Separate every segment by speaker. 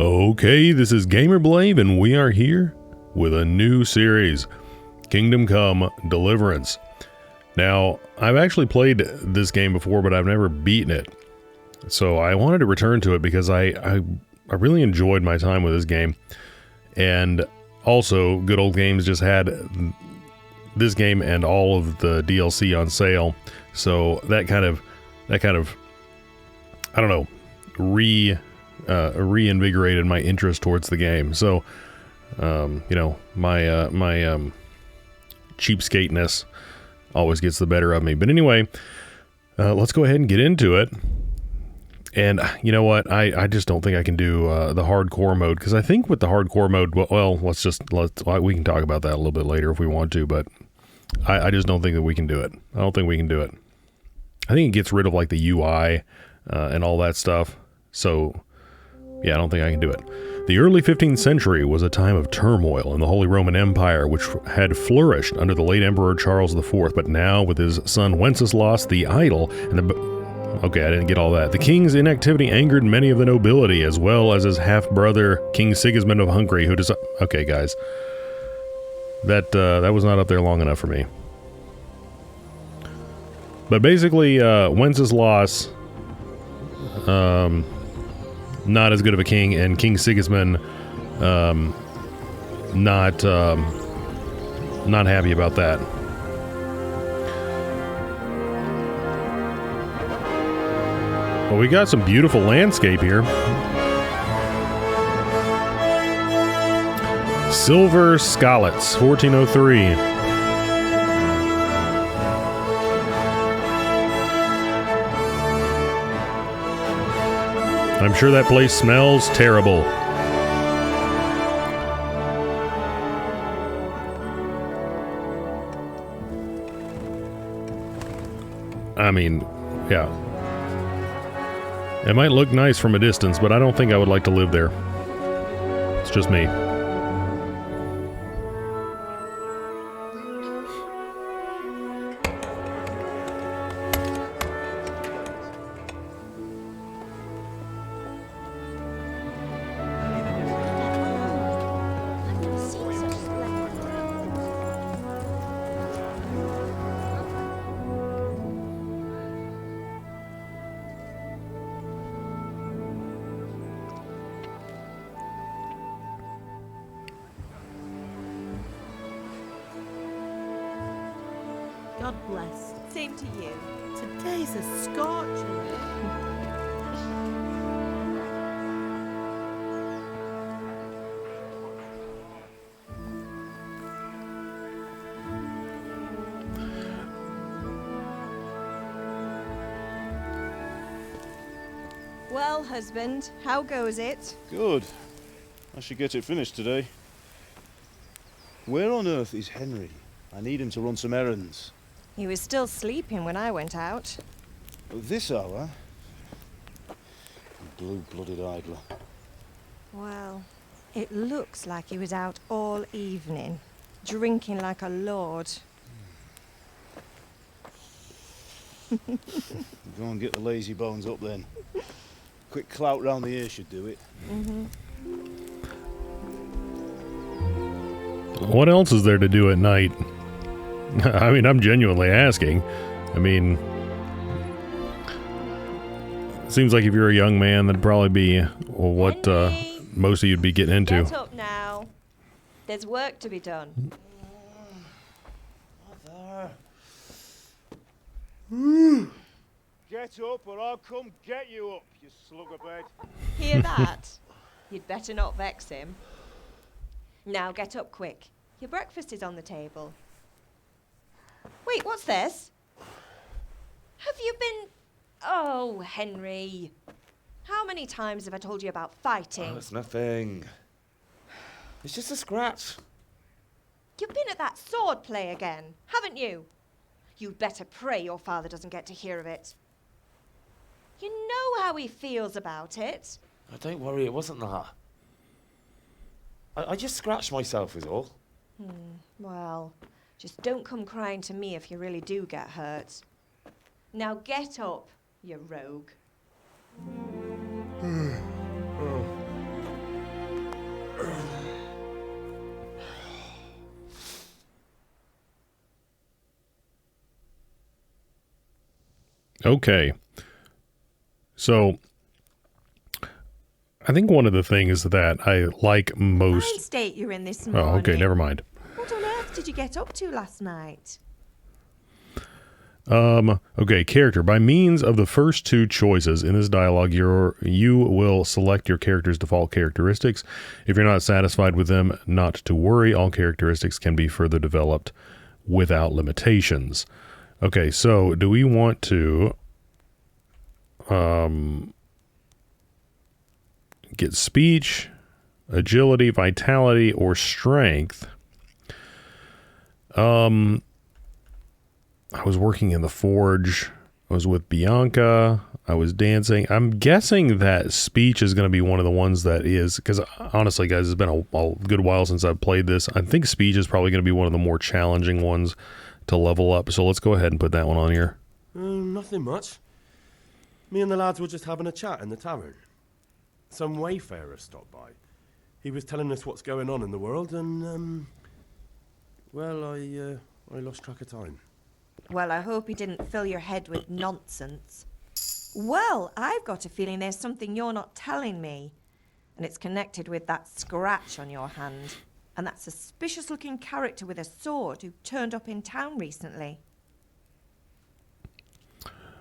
Speaker 1: Okay, this is Gamerblave, and we are here with a new series, Kingdom Come Deliverance. Now, I've actually played this game before, but I've never beaten it. So I wanted to return to it because I really enjoyed my time with this game. And also, Good Old Games just had this game and all of the DLC on sale. So that kind of I don't know, reinvigorated my interest towards the game. So, you know, my cheapskateness always gets the better of me. But anyway, let's go ahead and get into it. And you know what? I just don't think I can do the hardcore mode, because I think with the hardcore mode, well, we can talk about that a little bit later if we want to, but I just don't think that we can do it. I don't think we can do it. I think it gets rid of like the UI and all that stuff. So yeah, I don't think I can do it. The early 15th century was a time of turmoil in the Holy Roman Empire, which had flourished under the late Emperor Charles IV, but now with his son Wenceslas the Idle and okay, I didn't get all that. The king's inactivity angered many of the nobility, as well as his half-brother, King Sigismund of Hungary, who okay, guys. That was not up there long enough for me. But basically, Wenceslas, not as good of a king, and King Sigismund, not happy about that. Well, we got some beautiful landscape here. Silver Skalitz, 1403. I'm sure that place smells terrible. I mean, yeah. It might look nice from a distance, but I don't think I would like to live there. It's just me.
Speaker 2: God bless.
Speaker 3: Same to you.
Speaker 2: Today's a scorcher.
Speaker 3: Well, husband, how goes it?
Speaker 4: Good. I should get it finished today. Where on earth is Henry? I need him to run some errands.
Speaker 3: He was still sleeping when I went out.
Speaker 4: This hour? Blue-blooded idler.
Speaker 3: Well, it looks like he was out all evening, drinking like a lord.
Speaker 4: Go and get the lazy bones up then. Quick clout round the ear should do it.
Speaker 1: What else is there to do at night? I mean, I'm genuinely asking. I mean, it seems like if you're a young man, that'd probably be what most of you'd be getting into.
Speaker 3: Get up now. There's work to be done.
Speaker 4: Get up or I'll come get you up, you slugabed.
Speaker 3: Hear that? You'd better not vex him. Now get up quick. Your breakfast is on the table. Wait, what's this? Have you been... Oh, Henry. How many times have I told you about fighting?
Speaker 5: Oh, it's nothing. It's just a scratch.
Speaker 3: You've been at that sword play again, haven't you? You'd better pray your father doesn't get to hear of it. You know how he feels about it.
Speaker 5: Oh, don't worry, it wasn't that. I just scratched myself is all.
Speaker 3: Well, just don't come crying to me if you really do get hurt. Now get up, you rogue.
Speaker 1: Okay. So, I think one of the things that I like
Speaker 3: Fine
Speaker 1: most...
Speaker 3: state you're in this
Speaker 1: Oh,
Speaker 3: morning.
Speaker 1: okay, never mind.
Speaker 3: What on earth did you get up to last night?
Speaker 1: Okay, character. By means of the first two choices in this dialogue, you will select your character's default characteristics. If you're not satisfied with them, not to worry. All characteristics can be further developed without limitations. Okay, so do we want to get speech, agility, vitality, or strength? I was working in the forge. I was with Bianca. I was dancing. I'm guessing that speech is going to be one of the ones that is, because honestly, guys, it's been a good while since I've played this. I think speech is probably going to be one of the more challenging ones to level up. So let's go ahead and put that one on here.
Speaker 6: Nothing much. Me and the lads were just having a chat in the tavern. Some wayfarer stopped by. He was telling us what's going on in the world, and well, I lost track of time.
Speaker 3: Well, I hope he didn't fill your head with nonsense. Well, I've got a feeling there's something you're not telling me. And it's connected with that scratch on your hand. And that suspicious-looking character with a sword who turned up in town recently.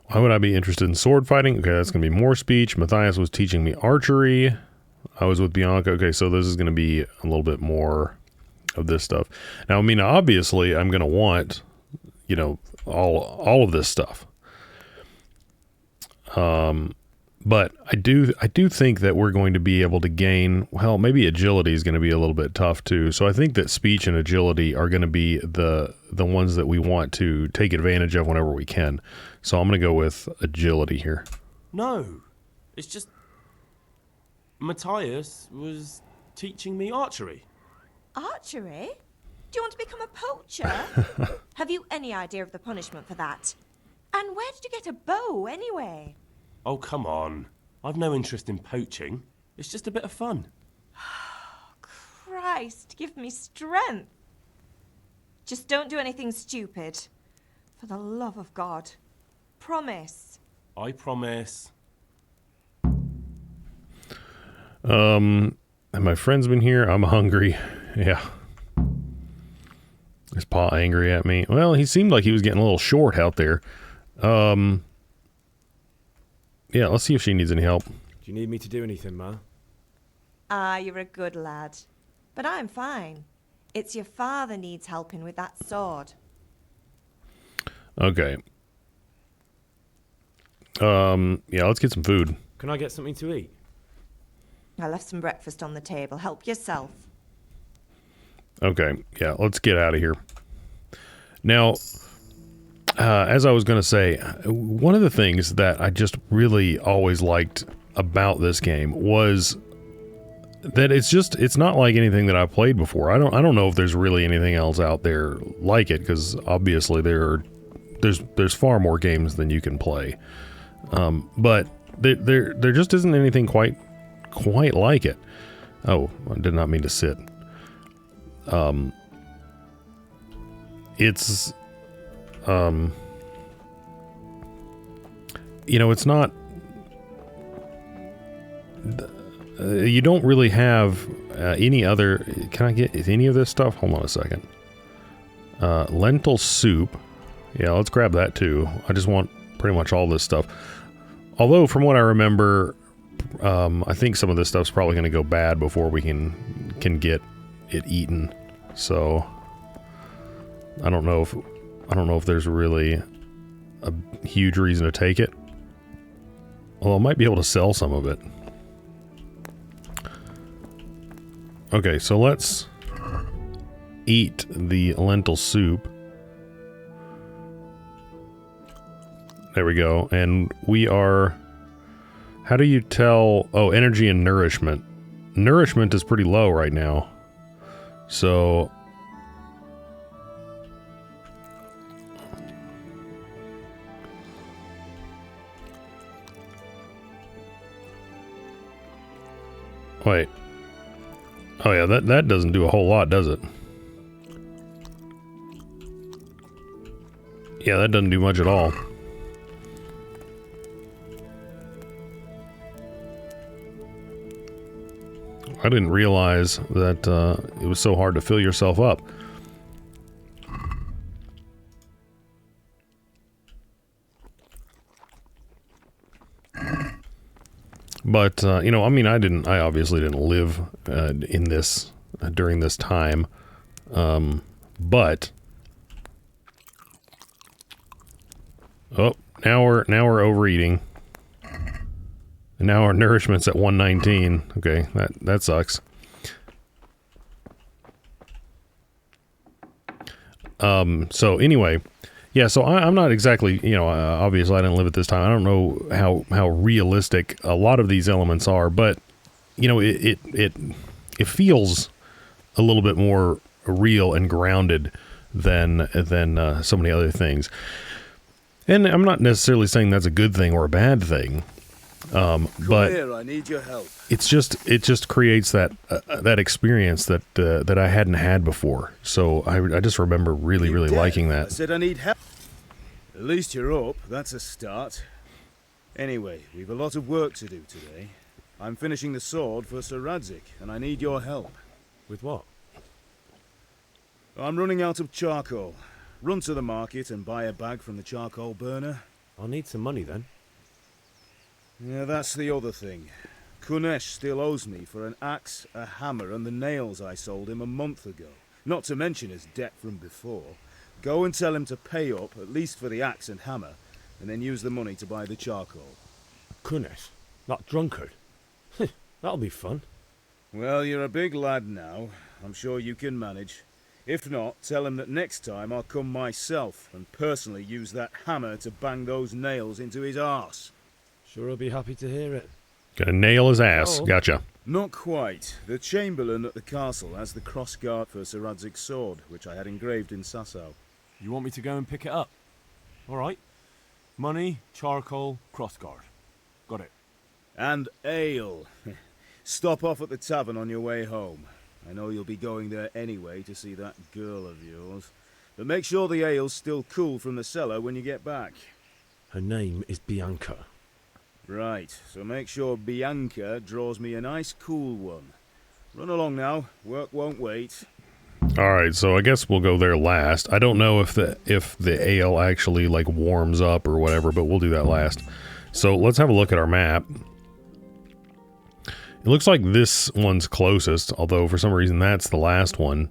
Speaker 1: Why would I be interested in sword fighting? Okay, that's going to be more speech. Matthias was teaching me archery. I was with Bianca. Okay, so this is going to be a little bit more of this stuff. Now, I mean, obviously, I'm going to want, you know, all of this stuff. But I do think that we're going to be able to gain, well, maybe agility is going to be a little bit tough too. So I think that speech and agility are going to be the ones that we want to take advantage of whenever we can. So I'm going to go with agility here.
Speaker 6: No, it's just Matthias was teaching me archery.
Speaker 3: Archery? Do you want to become a poacher? Have you any idea of the punishment for that? And where did you get a bow, anyway?
Speaker 6: Oh, come on. I've no interest in poaching. It's just a bit of fun.
Speaker 3: Christ, give me strength. Just don't do anything stupid. For the love of God. Promise.
Speaker 6: I promise.
Speaker 1: Have my friends been here? I'm hungry. Yeah. Is Pa angry at me? Well, he seemed like he was getting a little short out there. Yeah, let's see if she needs any help.
Speaker 5: Do you need me to do anything, Ma?
Speaker 3: Ah, you're a good lad. But I'm fine. It's your father needs helping with that sword.
Speaker 1: Okay. Yeah, let's get some food.
Speaker 5: Can I get something to eat?
Speaker 3: I left some breakfast on the table. Help yourself.
Speaker 1: Okay, yeah, let's get out of here. Now, as I was going to say, one of the things that I just really always liked about this game was that it's not like anything that I've played before. I don't know if there's really anything else out there like it, because obviously there's far more games than you can play. But there just isn't anything quite like it. Oh, I did not mean to sit. It's you know, it's not you don't really have any other. Can I get any of this stuff? Hold on a second. Lentil soup. Yeah, let's grab that too. I just want pretty much all this stuff. Although from what I remember, I think some of this stuff's probably going to go bad before we can get it eaten. So I don't know if there's really a huge reason to take it. Although I might be able to sell some of it. Okay, so let's eat the lentil soup. There we go. And we are... How do you tell... Oh, energy and nourishment. Nourishment is pretty low right now. So... Wait. Oh yeah, that doesn't do a whole lot, does it? Yeah, that doesn't do much at all. I didn't realize that it was so hard to fill yourself up. But, you know, I mean, I obviously didn't live in this, during this time. But, oh, now we're overeating. And now our nourishment's at 119. Okay, that sucks. So anyway, yeah, so I'm not exactly, you know, obviously I didn't live at this time. I don't know how realistic a lot of these elements are, but, you know, it feels a little bit more real and grounded than so many other things. And I'm not necessarily saying that's a good thing or a bad thing. But
Speaker 4: here, I need your help.
Speaker 1: it just creates that experience that I hadn't had before. So I just remember really liking that.
Speaker 4: I said I need help. At least you're up. That's a start. Anyway, we've a lot of work to do today. I'm finishing the sword for Sir Radzig, and I need your help.
Speaker 6: With what?
Speaker 4: I'm running out of charcoal. Run to the market and buy a bag from the charcoal burner.
Speaker 6: I'll need some money then.
Speaker 4: Yeah, that's the other thing. Kunesh still owes me for an axe, a hammer, and the nails I sold him a month ago. Not to mention his debt from before. Go and tell him to pay up, at least for the axe and hammer, and then use the money to buy the charcoal.
Speaker 6: Kunesh? That drunkard? That'll be fun.
Speaker 4: Well, you're a big lad now. I'm sure you can manage. If not, tell him that next time I'll come myself and personally use that hammer to bang those nails into his arse.
Speaker 6: Sure, I'll be happy to hear it.
Speaker 1: Gonna nail his ass.
Speaker 6: Oh.
Speaker 1: Gotcha.
Speaker 4: Not quite. The Chamberlain at the castle has the crossguard for Sir Radzig's sword, which I had engraved in Sasau.
Speaker 6: You want me to go and pick it up? All right. Money, charcoal, crossguard. Got it.
Speaker 4: And ale. Stop off at the tavern on your way home. I know you'll be going there anyway to see that girl of yours. But make sure the ale's still cool from the cellar when you get back.
Speaker 6: Her name is Bianca.
Speaker 4: Right, so make sure Bianca draws me a nice cool one. Run along now, work won't wait.
Speaker 1: Alright, so I guess we'll go there last. I don't know if the ale actually like warms up or whatever, but we'll do that last. So let's have a look at our map. It looks like this one's closest, although for some reason that's the last one.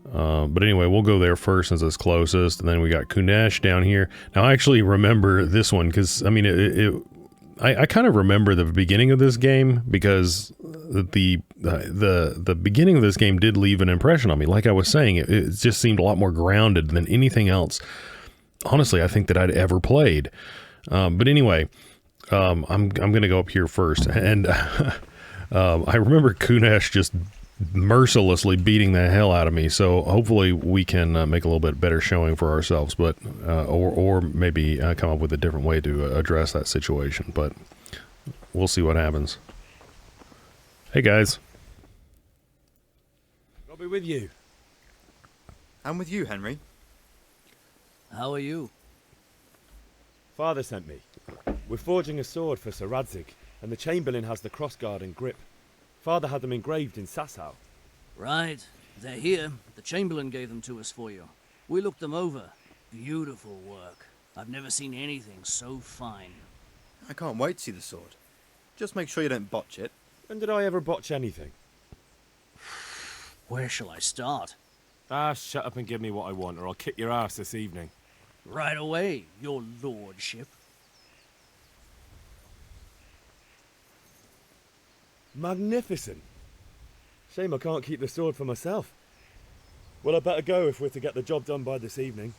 Speaker 1: But anyway, we'll go there first since it's closest, and then we got Kunesh down here. Now I actually remember this one because, I mean, I kind of remember the beginning of this game because the beginning of this game did leave an impression on me. Like I was saying, it just seemed a lot more grounded than anything else. Honestly, I think that I'd ever played. But anyway, I'm gonna go up here first, and I remember Kunesh just mercilessly beating the hell out of me. So hopefully we can make a little bit better showing for ourselves, but or maybe come up with a different way to address that situation. But we'll see what happens. Hey guys,
Speaker 6: I'll be with you.
Speaker 7: I'm with you, Henry.
Speaker 8: How are you?
Speaker 6: Father sent me. We're forging a sword for Sir Radzig, and the Chamberlain has the crossguard and grip. Father had them engraved in Sasau.
Speaker 8: Right. They're here. The Chamberlain gave them to us for you. We looked them over. Beautiful work. I've never seen anything so fine.
Speaker 7: I can't wait to see the sword. Just make sure you don't botch it.
Speaker 6: When did I ever botch anything?
Speaker 8: Where shall I start?
Speaker 6: Shut up and give me what I want, or I'll kick your ass this evening.
Speaker 8: Right away, your lordship.
Speaker 6: Magnificent. Shame I can't keep the sword for myself. Well, I better go if we're to get the job done by this evening.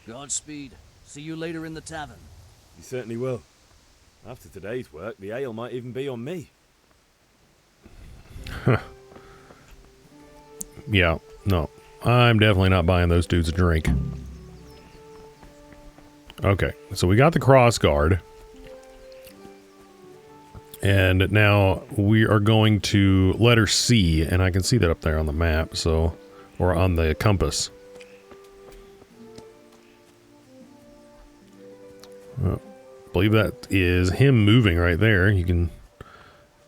Speaker 8: Godspeed. See you later in the tavern.
Speaker 6: You certainly will. After today's work, the ale might even be on me.
Speaker 1: yeah, no, I'm definitely not buying those dudes a drink. Okay, so we got the cross guard. And now we are going to letter C, and I can see that up there on the map, so, or on the compass. I believe that is him moving right there. You can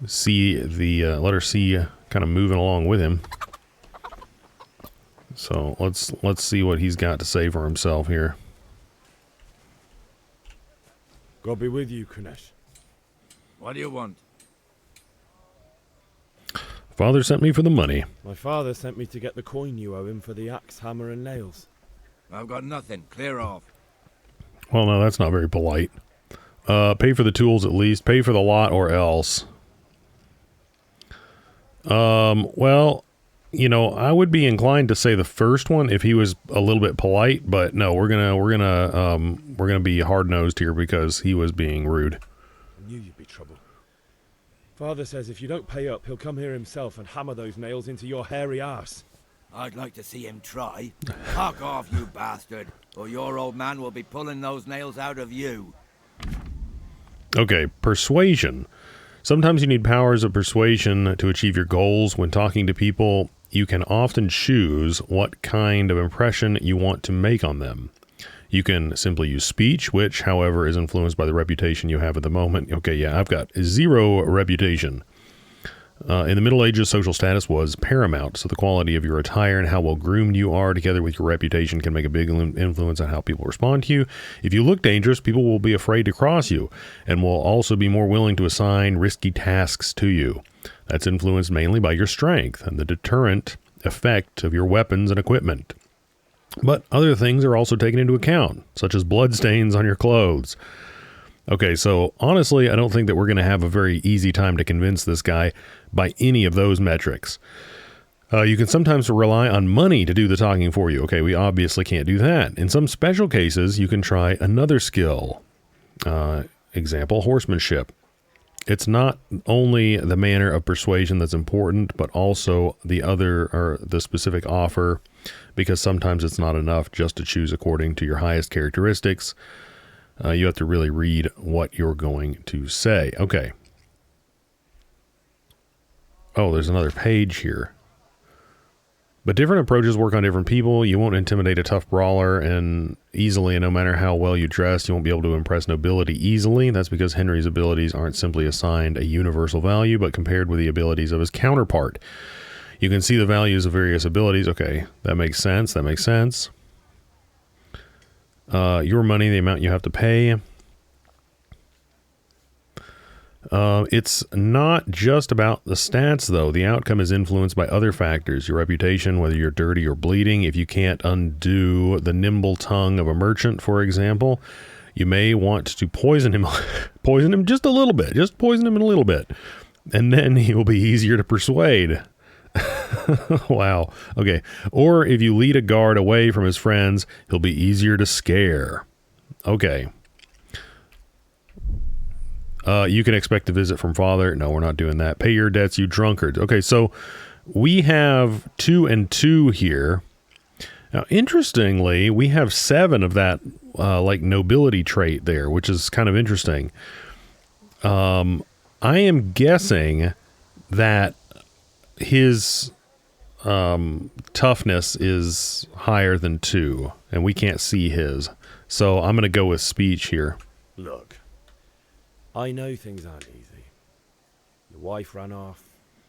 Speaker 1: see the letter C kind of moving along with him. So let's see what he's got to say for himself here.
Speaker 9: God be with you, Kunesh.
Speaker 10: What do you want?
Speaker 1: Father sent me for the money.
Speaker 9: My father sent me to get the coin you owe him for the axe, hammer, and nails.
Speaker 10: I've got nothing. Clear off.
Speaker 1: Well, no, that's not very polite. Pay for the tools at least. Pay for the lot or else. Well, you know, I would be inclined to say the first one if he was a little bit polite, but no, we're gonna be hard-nosed here because he was being rude.
Speaker 9: I knew you'd be trouble. Father says if you don't pay up, he'll come here himself and hammer those nails into your hairy arse.
Speaker 10: I'd like to see him try. Fuck off, you bastard, or your old man will be pulling those nails out of you.
Speaker 1: Okay, persuasion. Sometimes you need powers of persuasion to achieve your goals. When talking to people, you can often choose what kind of impression you want to make on them. You can simply use speech, which, however, is influenced by the reputation you have at the moment. Okay, yeah, I've got 0 reputation. In the Middle Ages, social status was paramount, so the quality of your attire and how well groomed you are, together with your reputation, can make a big influence on how people respond to you. If you look dangerous, people will be afraid to cross you, and will also be more willing to assign risky tasks to you. That's influenced mainly by your strength and the deterrent effect of your weapons and equipment. But other things are also taken into account, such as bloodstains on your clothes. Okay, so honestly, I don't think that we're going to have a very easy time to convince this guy by any of those metrics. You can sometimes rely on money to do the talking for you. Okay, we obviously can't do that. In some special cases, you can try another skill. Example, horsemanship. It's not only the manner of persuasion that's important, but also the specific offer, because sometimes it's not enough just to choose according to your highest characteristics. You have to really read what you're going to say. Okay. Oh, there's another page here. But different approaches work on different people. You won't intimidate a tough brawler easily, and no matter how well you dress, you won't be able to impress nobility easily. That's because Henry's abilities aren't simply assigned a universal value, but compared with the abilities of his counterpart. You can see the values of various abilities. Okay, that makes sense. That makes sense. Your money, the amount you have to pay. It's not just about the stats, though. The outcome is influenced by other factors. Your reputation, whether you're dirty or bleeding. If you can't undo the nimble tongue of a merchant, for example, you may want to poison him. Poison him just a little bit. Just poison him a little bit. And then he will be easier to persuade. Wow. Okay. Or if you lead a guard away from his friends, he'll be easier to scare. Okay. You can expect a visit from father. No, we're not doing that. Pay your debts, you drunkards. Okay, so we have 2 and 2 here. Now, interestingly, we have 7 of that, like, nobility trait there, which is kind of interesting. I am guessing that his toughness is higher than 2, and we can't see his. So I'm going to go with speech here.
Speaker 9: Look, I know things aren't easy. Your wife ran off,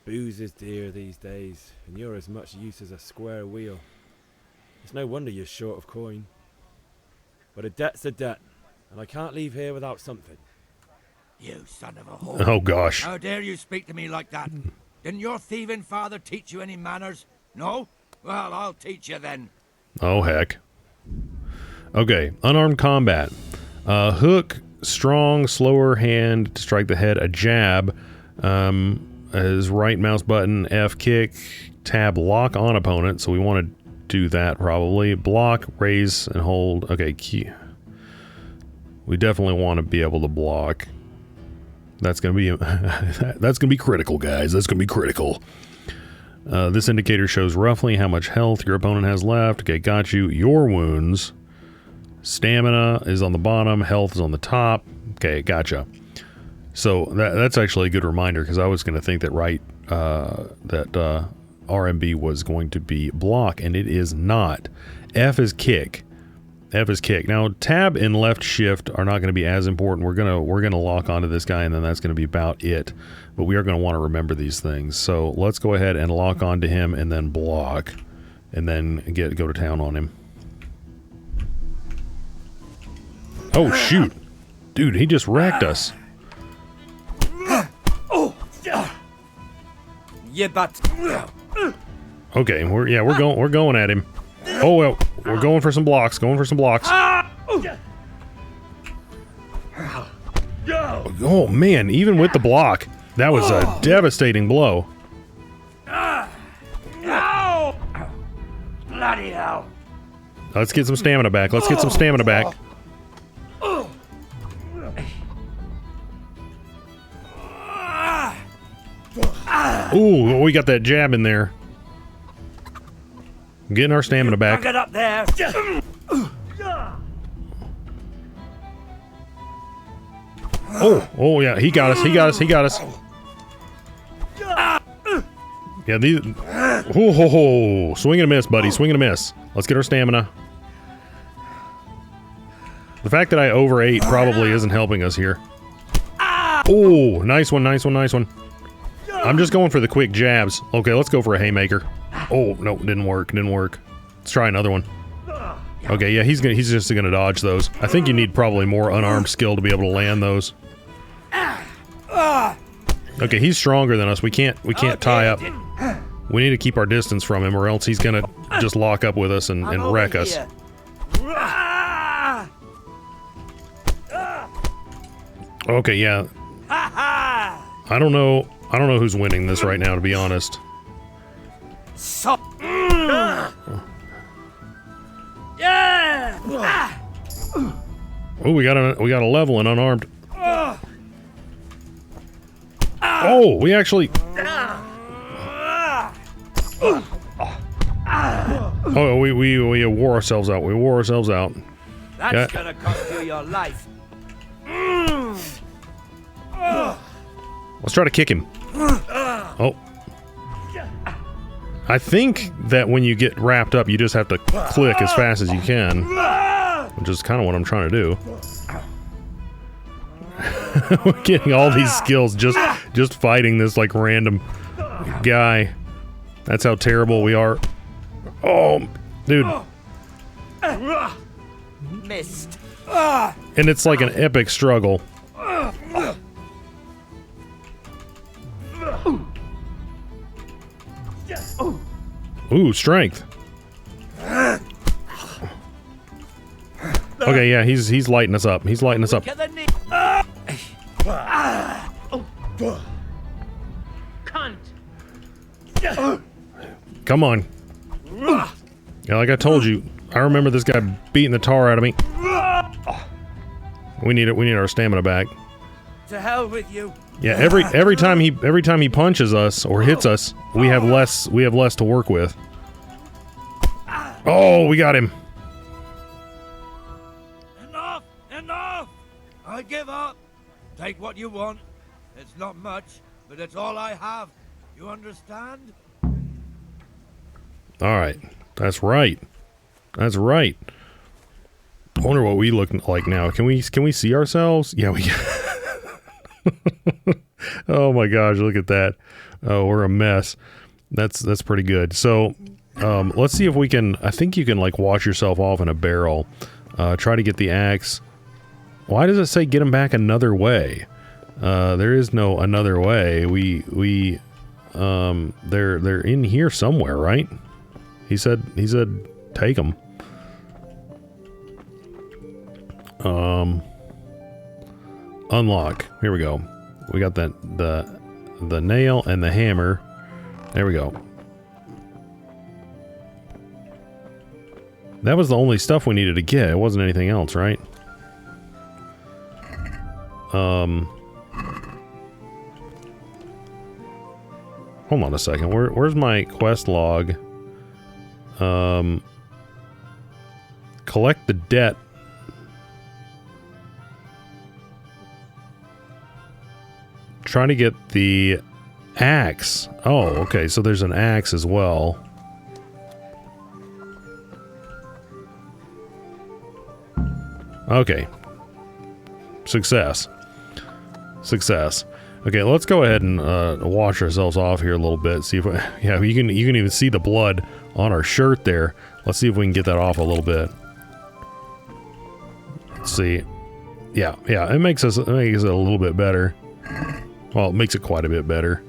Speaker 9: booze is dear these days, and you're as much use as a square wheel. It's no wonder you're short of coin. But a debt's a debt, and I can't leave here without something.
Speaker 10: You son of a whore.
Speaker 1: Oh, gosh.
Speaker 10: How dare you speak to me like that? Didn't your thieving father teach you any manners? No? Well, I'll teach you then. Oh,
Speaker 1: heck. Okay, unarmed combat. Hook, strong, slower hand to strike the head. A jab. His right mouse button, F kick, tab lock on opponent. So we want to do that probably. Block, raise, and hold. Okay, key. We definitely want to be able to block. That's gonna be critical, guys. That's gonna be critical. This indicator shows roughly how much health your opponent has left. Okay, got you. Your wounds. Stamina is on the bottom. Health is on the top. Okay, gotcha. So that's actually a good reminder, because I was going to think that RMB was going to be block, and it is not. F is kick. F is kick. Now, tab and left shift are not going to be as important. We're gonna lock onto this guy, and then that's going to be about it. But we are going to want to remember these things. So let's go ahead and lock onto him, and then block, and then go to town on him. Oh shoot, dude! He just wrecked us.
Speaker 5: Yeah, but
Speaker 1: Okay, we're going at him. Oh well, we're going for some blocks. Going for some blocks. Oh man, even with the block, that was a devastating blow.
Speaker 10: Bloody hell!
Speaker 1: Let's get some stamina back. Let's get some stamina back. Ooh, we got that jab in there. Getting our stamina back.
Speaker 10: Get up there!
Speaker 1: Oh yeah, he got us. He got us. He got us. Yeah, these. Oh, swing and a miss, buddy. Swing and a miss. Let's get our stamina. The fact that I overate probably isn't helping us here. Oh, nice one, nice one, nice one. I'm just going for the quick jabs. Okay, let's go for a haymaker. Oh no, didn't work. Didn't work. Let's try another one. Okay, yeah, he's just gonna dodge those. I think you need probably more unarmed skill to be able to land those. Okay, he's stronger than us. We can't tie up. We need to keep our distance from him, or else he's gonna just lock up with us and wreck us. Okay, yeah. I don't know who's winning this right now, to be honest. Oh, we got a level in unarmed. Oh, we actually. Oh, we wore ourselves out. We wore ourselves out.
Speaker 10: That's gonna cost you your life.
Speaker 1: Let's try to kick him. Oh. I think that when you get wrapped up, you just have to click as fast as you can, which is kind of what I'm trying to do. We're getting all these skills just fighting this like random guy. That's how terrible we are. Oh, dude.
Speaker 10: Missed.
Speaker 1: And it's like an epic struggle. Ooh, strength. Okay, yeah, he's lighting us up. He's lighting us up. Come on. Yeah, like I told you, I remember this guy beating the tar out of me. We need our stamina back.
Speaker 10: To hell with you.
Speaker 1: Yeah, every time he punches us or hits us, we have less to work with. Oh, we got him.
Speaker 10: Enough! Enough! I give up. Take what you want. It's not much, but it's all I have. You understand?
Speaker 1: All right. That's right. That's right. I wonder what we look like now. Can we see ourselves? Yeah, we Oh my gosh, look at that. Oh, we're a mess. That's pretty good. So, let's see if we can. I think you can like wash yourself off in a barrel. Try to get the axe. Why does it say get him back another way? There is no another way. They're in here somewhere, right? He said take them. Unlock. Here we go. We got the nail and the hammer. There we go. That was the only stuff we needed to get. It wasn't anything else, right? Hold on a second. Where's my quest log? Collect the debt. Trying to get the axe. Oh, okay. So there's an axe as well. Okay. Success. Success. Okay, let's go ahead and wash ourselves off here a little bit. See if we, yeah, you can even see the blood on our shirt there. Let's see if we can get that off a little bit. Let's see. Yeah, it makes it a little bit better. Well, it makes it quite a bit better.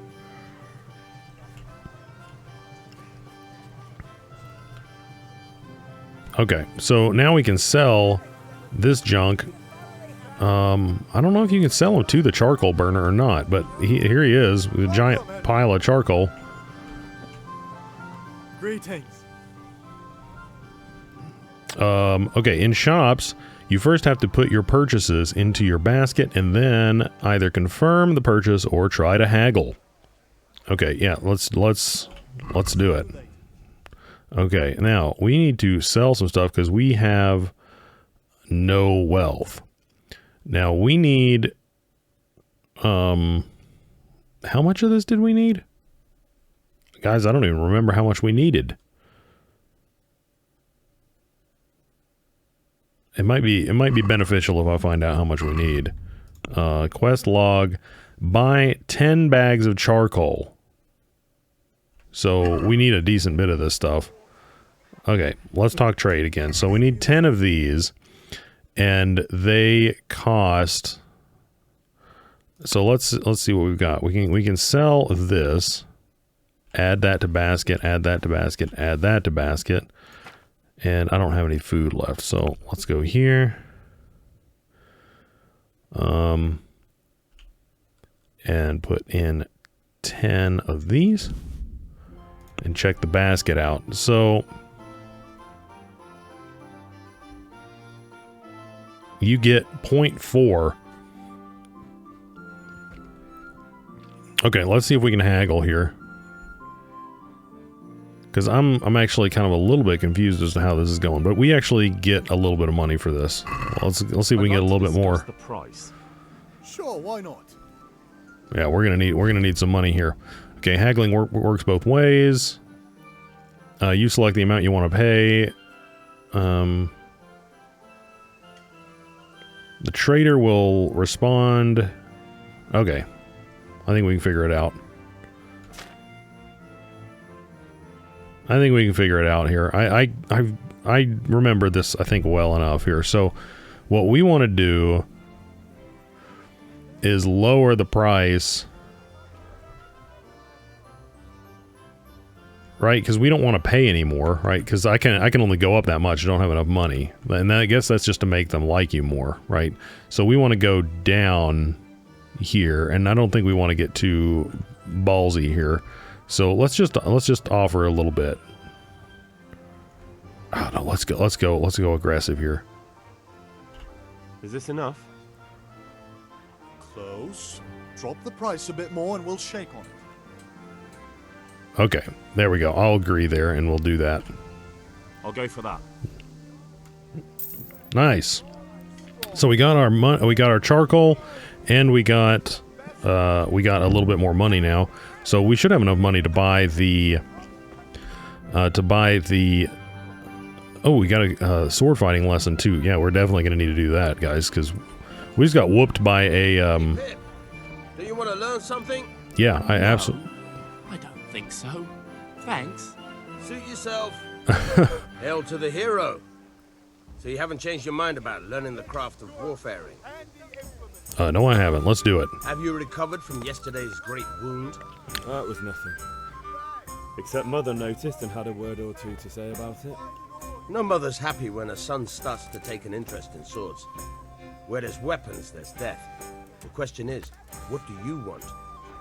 Speaker 1: Okay, so now we can sell this junk. I don't know if you can sell him to the charcoal burner or not, but here he is with a giant pile of charcoal.
Speaker 11: Greetings.
Speaker 1: Okay, in shops, you first have to put your purchases into your basket and then either confirm the purchase or try to haggle. Okay, yeah, let's do it. Okay, now we need to sell some stuff because we have no wealth. Now we need, how much of this did we need? Guys, I don't even remember how much we needed. It might be beneficial if I find out how much we need. Quest log, buy 10 bags of charcoal. So we need a decent bit of this stuff. Okay, let's talk trade again. So we need 10 of these, and they cost. So let's see what we've got. We can sell this, add that to basket, add that to basket, add that to basket, and I don't have any food left. So let's go here, and put in 10 of these, and check the basket out. So you get 0.4. Okay, let's see if we can haggle here. Because I'm actually kind of a little bit confused as to how this is going, but we actually get a little bit of money for this. Let's see if we can get a little bit more.
Speaker 11: The price. Sure, why not?
Speaker 1: Yeah, we're gonna need some money here. Okay, haggling works both ways. You select the amount you want to pay. The trader will respond. Okay, I think we can figure it out. I think we can figure it out here. I remember this, I think, well enough here. So what we want to do is lower the price, right? Because we don't want to pay anymore, right? Because I can only go up that much. I don't have enough money, and I guess that's just to make them like you more, right? So we want to go down here, and I don't think we want to get too ballsy here. So let's just offer a little bit. Oh no, let's go aggressive here.
Speaker 6: Is this enough?
Speaker 11: Close. Drop the price a bit more and we'll shake on it.
Speaker 1: Okay, there we go. I'll agree there, and we'll do that.
Speaker 6: I'll go for that.
Speaker 1: Nice. So we got our charcoal, and we got a little bit more money now. So we should have enough money to buy the oh, we got a sword fighting lesson too. Yeah, we're definitely going to need to do that, guys, because we just got whooped by a
Speaker 12: Do you want to learn something?
Speaker 1: Yeah, I absolutely.
Speaker 12: I don't think so. Thanks. Suit yourself. Hail to the hero. So you haven't changed your mind about learning the craft of warfaring?
Speaker 1: No, I haven't. Let's do it.
Speaker 12: Have you recovered from yesterday's great wound?
Speaker 9: That was nothing. Except Mother noticed and had a word or two to say about it.
Speaker 12: No mother's happy when a son starts to take an interest in swords. Where there's weapons, there's death. The question is, what do you want?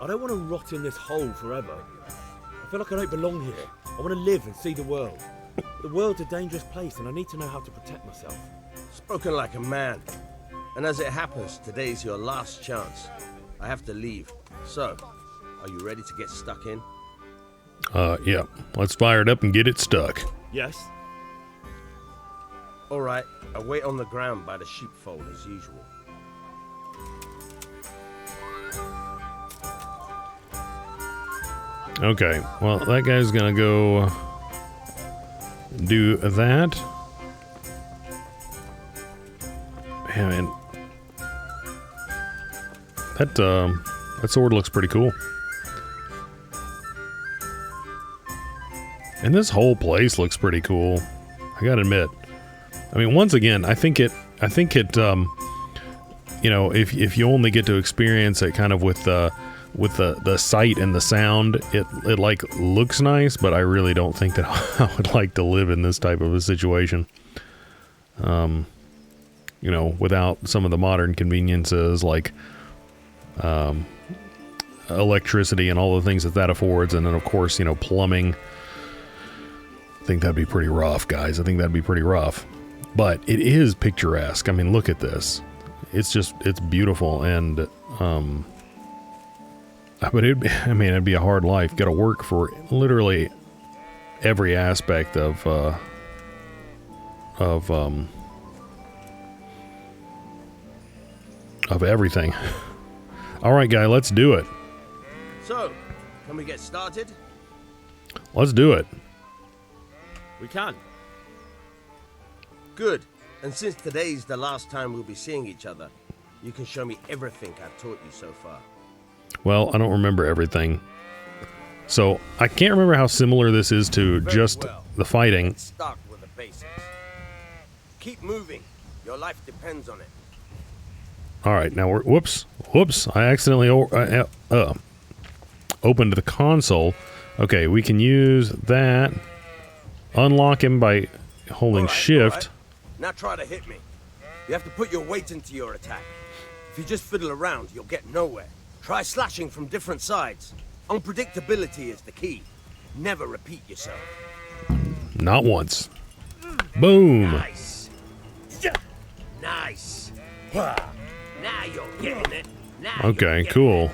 Speaker 9: I don't want to rot in this hole forever. I feel like I don't belong here. I want to live and see the world. The world's a dangerous place and I need to know how to protect myself.
Speaker 12: Spoken like a man. And as it happens, today's your last chance. I have to leave. So, are you ready to get stuck in?
Speaker 1: Yeah. Let's fire it up and get it stuck.
Speaker 9: Yes.
Speaker 12: All right. I'll wait on the ground by the sheepfold as usual.
Speaker 1: Okay. Well, that guy's gonna go do that. Yeah, man. That sword looks pretty cool. And this whole place looks pretty cool. I gotta admit. I mean, once again, I think it, you know, if you only get to experience it kind of with the sight and the sound, it like looks nice, but I really don't think that I would like to live in this type of a situation. You know, without some of the modern conveniences like electricity and all the things that affords, and then of course, you know, plumbing. I think that'd be pretty rough, guys. I think that'd be pretty rough. But it is picturesque. I mean, look at this. It's beautiful, and but it'd be a hard life. Got to work for literally every aspect of everything. All right, guy, let's do it.
Speaker 12: So, can we get started?
Speaker 1: Let's do it.
Speaker 5: We can.
Speaker 12: Good. And since today's the last time we'll be seeing each other, you can show me everything I've taught you so far.
Speaker 1: Well, I don't remember everything. So, I can't remember how similar this is to just the fighting.
Speaker 12: Let's start with the basics. Keep moving. Your life depends on it.
Speaker 1: Alright, now we're... Whoops. I accidentally opened the console. Okay, we can use that. Unlock him by holding shift.
Speaker 12: Right. Now try to hit me. You have to put your weight into your attack. If you just fiddle around, you'll get nowhere. Try slashing from different sides. Unpredictability is the key. Never repeat yourself.
Speaker 1: Not once. Boom.
Speaker 12: Nice. Nice. Now you're getting it. Now
Speaker 1: okay, cool.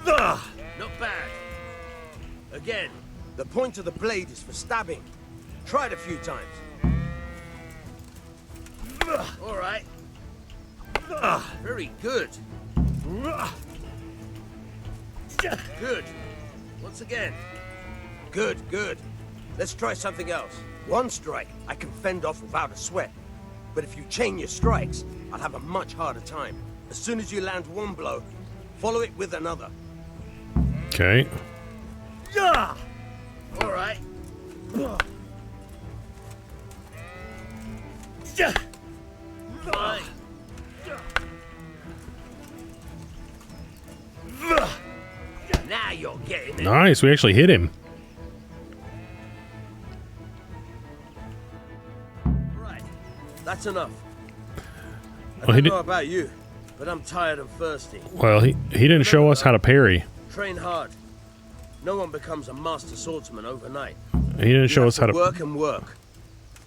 Speaker 12: Not bad. Again, the point of the blade is for stabbing. Try it a few times. All right. Very good. Good. Once again. Good. Let's try something else. One strike I can fend off without a sweat. But if you chain your strikes, I'll have a much harder time. As soon as you land one blow, follow it with another.
Speaker 1: Okay.
Speaker 12: All right. Fine. Now you're getting it.
Speaker 1: Nice, we actually hit him.
Speaker 12: Right. That's enough.
Speaker 1: Well,
Speaker 12: I don't know about you, but I'm tired and thirsty.
Speaker 1: Well, he didn't show us how to parry.
Speaker 12: Train hard. No one becomes a master swordsman overnight.
Speaker 1: He didn't show us how to
Speaker 12: work and work.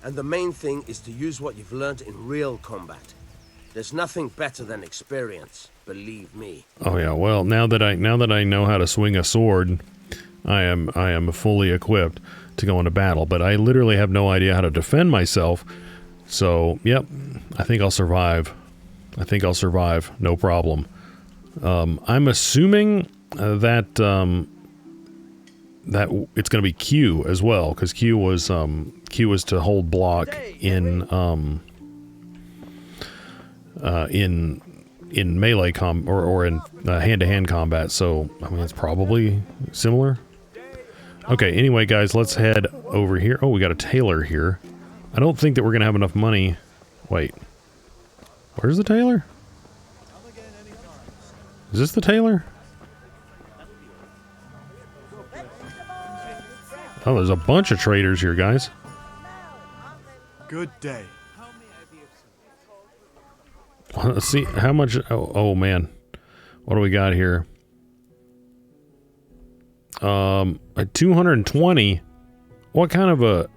Speaker 12: And the main thing is to use what you've learned in real combat. There's nothing better than experience, believe me.
Speaker 1: Oh yeah, well, now that I know how to swing a sword, I am fully equipped to go into battle, but I literally have no idea how to defend myself. So, yep, I think I'll survive. No problem. I'm assuming that it's going to be Q as well, because Q was to hold block in melee or in hand-to-hand combat. So I mean, it's probably similar. Okay. Anyway, guys, let's head over here. Oh, we got a tailor here. I don't think that we're gonna have enough money. Wait, where's the tailor? Is this the tailor? Oh, there's a bunch of traders here, guys.
Speaker 11: Good day.
Speaker 1: Let's see how much. Oh man, what do we got here? 220. What kind of a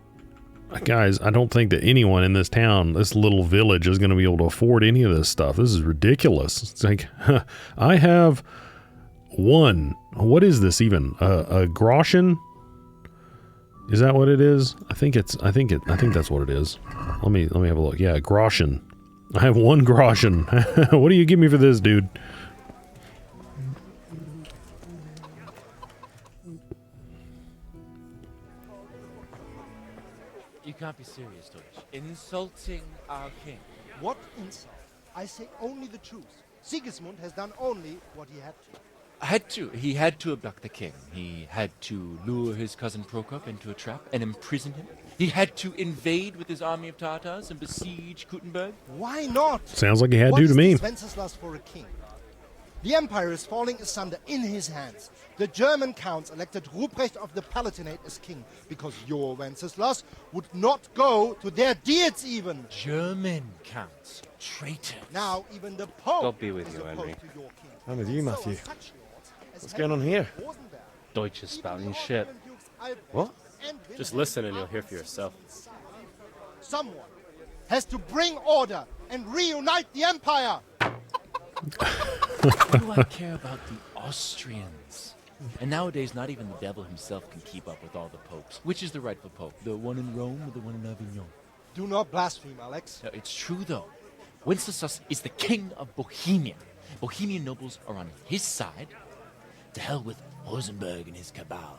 Speaker 1: guys? I don't think that anyone in this town, this little village, is going to be able to afford any of this stuff. This is ridiculous. It's like I have one. What is this even? A groschen? Is that what it is? I think that's what it is. Let me have a look. Yeah, groschen. I have one groschen. What do you give me for this, dude?
Speaker 13: You can't be serious, Deutsch. Insulting our king.
Speaker 11: What insult? I say only the truth. Sigismund has done only what he had to.
Speaker 13: He had to abduct the king. He had to lure his cousin Prokop into a trap and imprison him. He had to invade with his army of Tatars and besiege Kuttenberg.
Speaker 11: Why not?
Speaker 1: Sounds like he had
Speaker 11: What
Speaker 1: to me.
Speaker 11: is this Wenceslas for a king? The empire is falling asunder in his hands. The German counts elected Ruprecht of the Palatinate as king because your Wenceslas would not go to their deeds even.
Speaker 13: German counts. Traitors.
Speaker 11: Now even the Pope
Speaker 14: God be with
Speaker 11: is
Speaker 14: you,
Speaker 11: opposed
Speaker 14: Henry.
Speaker 11: to your king.
Speaker 9: I'm with you,
Speaker 11: So
Speaker 9: Matthew.
Speaker 11: are such lords as
Speaker 9: What's going on here?
Speaker 11: Rosenberg,
Speaker 14: Deutsch is spouting shit.
Speaker 9: What?
Speaker 11: and
Speaker 14: Just
Speaker 11: Wilhelm
Speaker 14: listen and you'll hear for yourself.
Speaker 11: Someone has to bring order and reunite the empire.
Speaker 13: What do I care about the Austrians? And nowadays, not even the devil himself can keep up with all the popes. Which is the rightful pope? The one in Rome or the one in Avignon?
Speaker 11: Do not blaspheme, Alex.
Speaker 13: No, it's true, though. Wenceslas is the king of Bohemia. Bohemian nobles are on his side. To hell with Rosenberg and his cabal.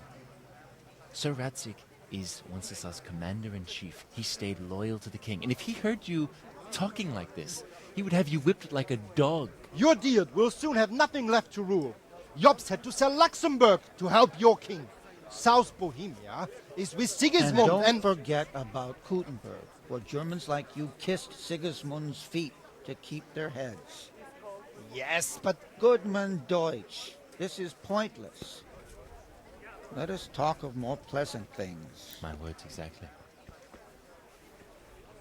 Speaker 13: Sir Radzik is Wenceslas' commander-in-chief. He stayed loyal to the king. And if he heard you talking like this, he would have you whipped like a dog.
Speaker 11: Your Diet will soon have nothing left to rule. Jobst had to sell Luxembourg to help your king. South Bohemia is with Sigismund
Speaker 15: And don't forget about Kuttenberg, where Germans like you kissed Sigismund's feet to keep their heads.
Speaker 11: Yes, but
Speaker 15: Goodman Deutsch, this is pointless. Let us talk of more pleasant things.
Speaker 13: My words exactly.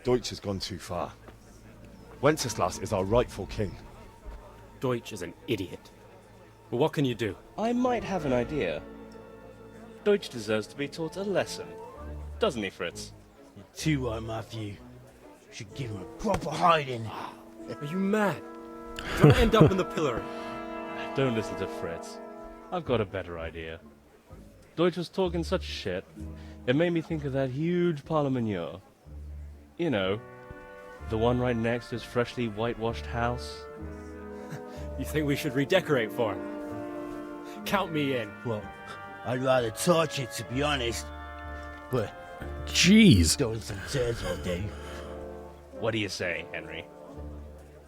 Speaker 6: Deutsch has gone too far. Wenceslas is our rightful king.
Speaker 14: Deutsch is an idiot. But what can you do? I might have an idea. Deutsch deserves to be taught a lesson. Doesn't he, Fritz?
Speaker 10: You're too right, Matthew. Should give him a proper hiding.
Speaker 14: Are you mad? Don't end up in the pillory. Don't listen to Fritz. I've got a better idea. Deutsch was talking such shit, it made me think of that huge parliament. You know, the one right next to his freshly whitewashed house.
Speaker 16: You think we should redecorate for him? Count me in.
Speaker 10: Well, I'd rather torch it, to be honest. But
Speaker 1: Jeez.
Speaker 10: throwing some tears will do.
Speaker 14: What do you say, Henry?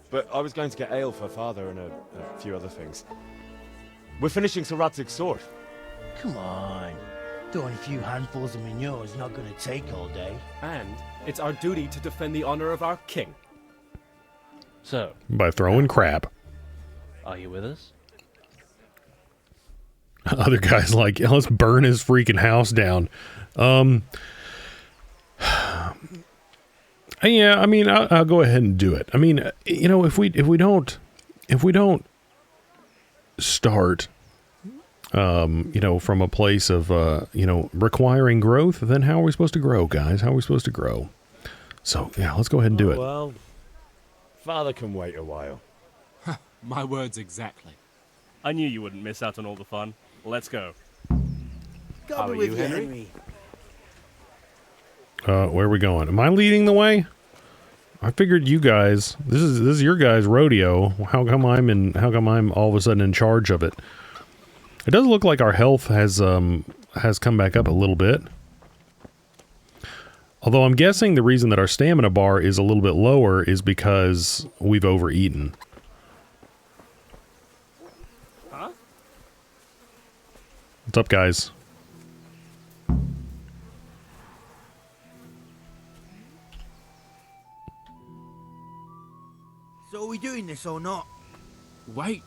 Speaker 6: But I was going to get ale for father and a few other things. We're finishing Sir Radzig's sword.
Speaker 10: Come on. Throwing a few handfuls of manure is not going to take all day.
Speaker 16: And it's our duty to defend the honor of our king.
Speaker 14: So,
Speaker 1: By throwing crap.
Speaker 14: are you with us?
Speaker 1: Other guys like, let's burn his freaking house down. Yeah, I mean, I'll go ahead and do it. I mean, you know, if we don't start, you know, from a place of, you know, requiring growth, then how are we supposed to grow, guys? How are we supposed to grow? So, yeah, let's go ahead and do it.
Speaker 9: Well, father can wait a while.
Speaker 16: My words exactly.
Speaker 14: I knew you wouldn't miss out on all the fun. Let's go.
Speaker 10: Go be with you, Henry.
Speaker 1: Where are we going? Am I leading the way? I figured you guys. This is your guys' rodeo. How come I'm all of a sudden in charge of it? It does look like our health has come back up a little bit. Although I'm guessing the reason that our stamina bar is a little bit lower is because we've overeaten.
Speaker 14: Huh?
Speaker 1: What's up, guys?
Speaker 10: So are we doing this or not?
Speaker 16: Wait.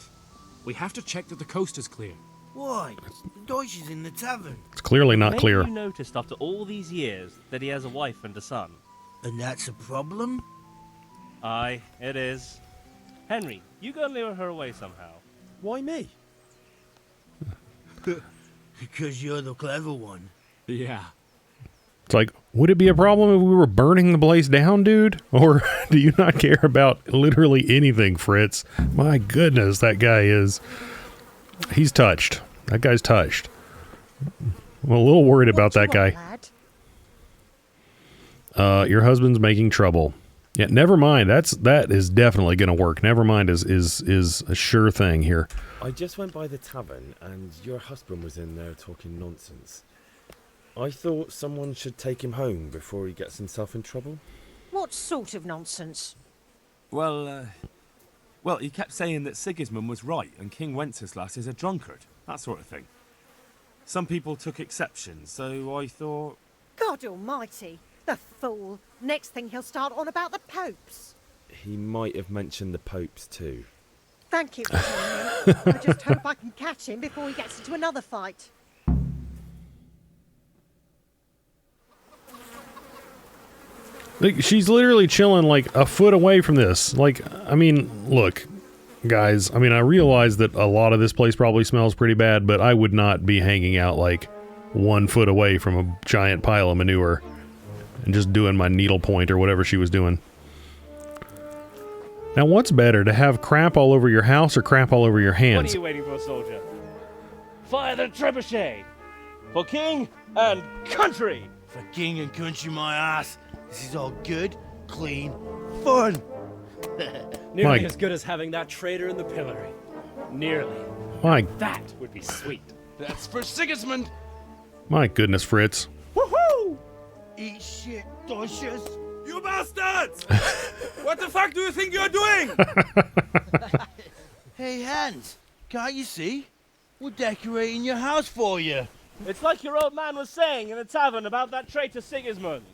Speaker 16: We have to check that the coast is clear.
Speaker 10: Why? The Deutsch is in the tavern.
Speaker 1: It's clearly not
Speaker 14: Maybe
Speaker 1: clear.
Speaker 14: you noticed after all these years that he has a wife and a son.
Speaker 10: And that's a problem?
Speaker 14: Aye, it is. Henry, you go and lure her away somehow.
Speaker 16: Why me?
Speaker 10: Because you're the clever one.
Speaker 16: Yeah.
Speaker 1: It's like, would it be a problem if we were burning the place down, dude? Or do you not care about literally anything, Fritz? My goodness, that guy is... He's touched. That guy's touched. I'm a little worried about that guy. Your husband's making trouble. Yeah, never mind. That is definitely going to work. Never mind is a sure thing here.
Speaker 9: I just went by the tavern and your husband was in there talking nonsense. I thought someone should take him home before he gets himself in trouble.
Speaker 17: What sort of nonsense?
Speaker 16: Well,
Speaker 6: Well, he kept saying that Sigismund was right and King Wenceslas is a drunkard. That sort of thing. Some people took exception, so I thought...
Speaker 2: God almighty, the fool. Next thing he'll start on about the popes.
Speaker 9: He might have mentioned the popes too.
Speaker 2: Thank you for telling me. I just hope I can catch him before he gets into another fight.
Speaker 1: Like, she's literally chilling like a foot away from this. Like, I mean, look, guys, I mean, I realize that a lot of this place probably smells pretty bad, but I would not be hanging out like 1 foot away from a giant pile of manure and just doing my needlepoint or whatever she was doing. Now, what's better, to have crap all over your house or crap all over your hands?
Speaker 14: What are you waiting for, soldier? Fire the trebuchet! For king and country!
Speaker 17: For king and country, my ass. This is all good, clean, fun.
Speaker 16: Nearly as good as having that traitor in the pillory. Nearly.
Speaker 14: That would be sweet.
Speaker 17: That's for Sigismund.
Speaker 1: My goodness, Fritz.
Speaker 17: Woohoo! Eat shit, Dodgers.
Speaker 6: You bastards! What the fuck do you think you're doing?
Speaker 17: Hey, Hans, can't you see? We're decorating your house for you.
Speaker 14: It's like your old man was saying in the tavern about that traitor Sigismund.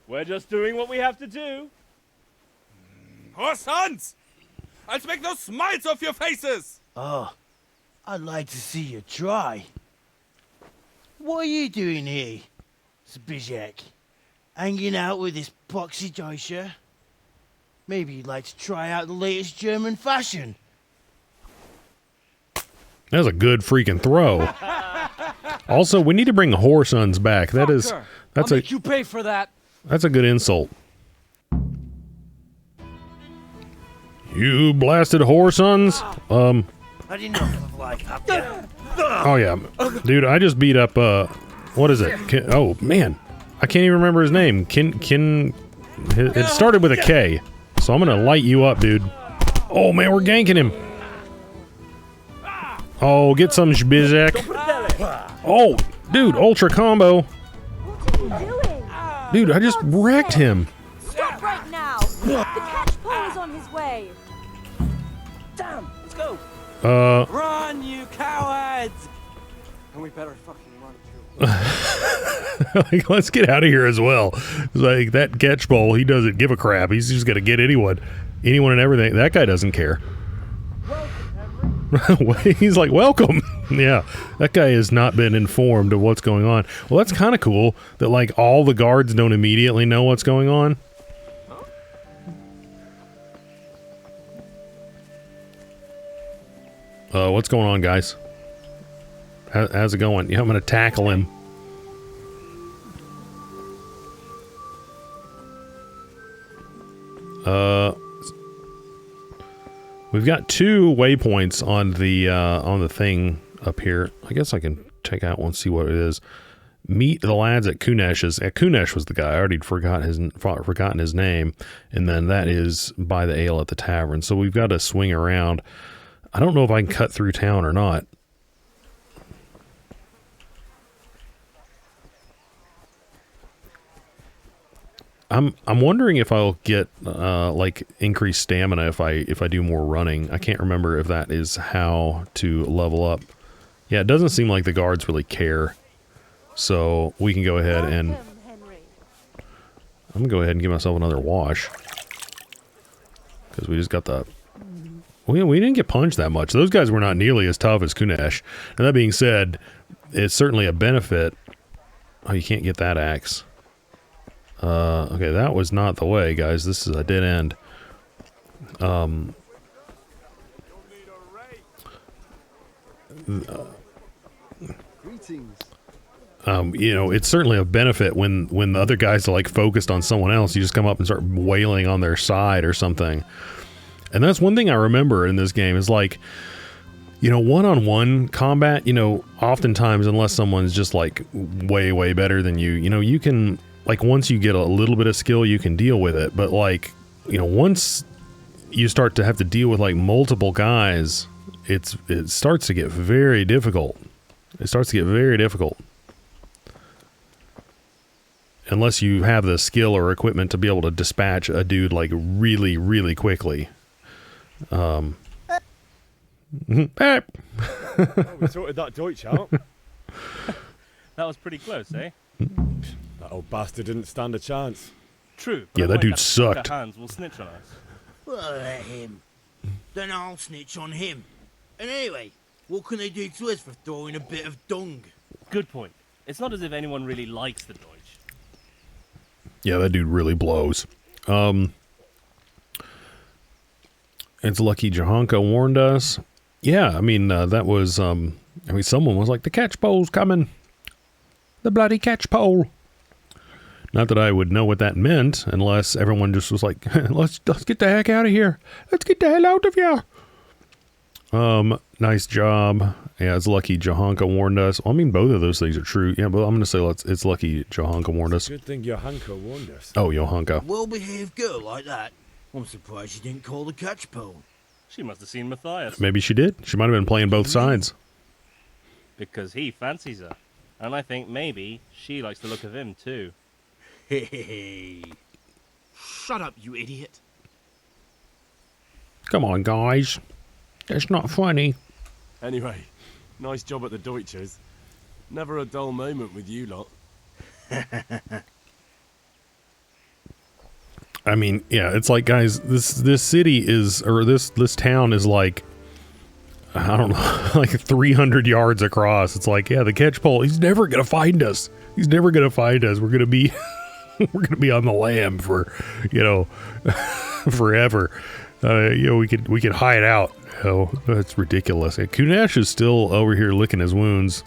Speaker 14: We're just doing what we have to do.
Speaker 6: Horse Hans! I'll make those smiles off your faces!
Speaker 17: Oh, I'd like to see you try. What are you doing here, Zbigniew? Hanging out with this boxy Deutscher? Maybe you'd like to try out the latest German fashion.
Speaker 1: That was a good freaking throw. Also, we need to bring Horsons back. That's
Speaker 16: I'll make you pay for that.
Speaker 1: That's a good insult. You blasted Horsons.
Speaker 17: I didn't know it was like that.
Speaker 1: Oh yeah, dude, I just beat up. What is it? Oh man, I can't even remember his name. It started with a K, so I'm gonna light you up, dude. Oh man, we're ganking him. Oh, get some Zbigniew. Oh, dude, ultra combo. Dude, I just wrecked him.
Speaker 18: Stop right now! The catch pole is on his way.
Speaker 16: Damn, let's go.
Speaker 14: Run, you cowards!
Speaker 16: And we better fucking run too.
Speaker 1: Like, let's get out of here as well. It's like that catch pole, he doesn't give a crap. He's just gonna get anyone and everything. That guy doesn't care. He's like, welcome. Yeah, that guy has not been informed of what's going on. Well, that's kind of cool that like all the guards don't immediately know what's going on. What's going on, guys? How's it going? Yeah, I'm gonna tackle him. We've got 2 waypoints on the thing up here. I guess I can check out one and see what it is. Meet the lads at Kunesh's. Kunesh was the guy. I already forgotten his name. And then that is by the ale at the tavern. So we've got to swing around. I don't know if I can cut through town or not. I'm wondering if I'll get like increased stamina if I do more running. I can't remember if that is how to level up. Yeah, it doesn't seem like the guards really care. So we can go ahead and I'm gonna go ahead and give myself another wash because we just got the. We didn't get punched that much. Those guys were not nearly as tough as Kunesh. And that being said, it's certainly a benefit. Oh, you can't get that axe. Okay, that was not the way, guys. This is a dead end.
Speaker 4: Greetings.
Speaker 1: You know, it's certainly a benefit when the other guys are like focused on someone else. You just come up and start wailing on their side or something. And that's one thing I remember in this game is like, you know, one-on-one combat, you know, oftentimes unless someone's just like way, way better than you, you know, you can, like once you get a little bit of skill, you can deal with it. But like, you know, once you start to have to deal with like multiple guys, it starts to get very difficult. It starts to get very difficult. Unless you have the skill or equipment to be able to dispatch a dude like really, really quickly. Pep.
Speaker 9: Oh, we sorted that Deutsch out.
Speaker 14: That was pretty close, eh?
Speaker 9: That old bastard didn't stand a chance.
Speaker 14: True.
Speaker 1: Yeah, that dude sucked.
Speaker 14: Hands will snitch on us.
Speaker 17: Well, let him. Then I'll snitch on him. And anyway, what can they do to us for throwing a bit of dung?
Speaker 14: Good point. It's not as if anyone really likes the Deutsch.
Speaker 1: Yeah, that dude really blows. It's lucky Jahanka warned us. Yeah, I mean, that was, someone was like, the catchpole's coming. The bloody catchpole. Not that I would know what that meant, unless everyone just was like, let's get the heck out of here. Let's get the hell out of here. Nice job. Yeah, it's lucky Jahanka warned us. Well, I mean, both of those things are true. Yeah, but I'm going to say it's lucky Jahanka warned us.
Speaker 9: Good thing Johanka warned us.
Speaker 1: Oh, Johanka.
Speaker 17: Well-behaved girl like that. I'm surprised she didn't call the catchpole.
Speaker 14: She must have seen Matthias.
Speaker 1: Maybe she did. She might have been playing both sides.
Speaker 14: Because he fancies her. And I think maybe she likes the look of him, too.
Speaker 17: Hey. Shut up, you idiot.
Speaker 1: Come on, guys. That's not funny.
Speaker 6: Anyway, nice job at the Deutschers. Never a dull moment with you lot.
Speaker 1: I mean, yeah, it's like, guys, this city is, or this town is like, I don't know, like 300 yards across. It's like, yeah, the catchpole, he's never gonna find us. He's never gonna find us. We're gonna be, we're gonna be on the lam for, forever. We could hide out. Oh, that's ridiculous. Kunesh is still over here licking his wounds.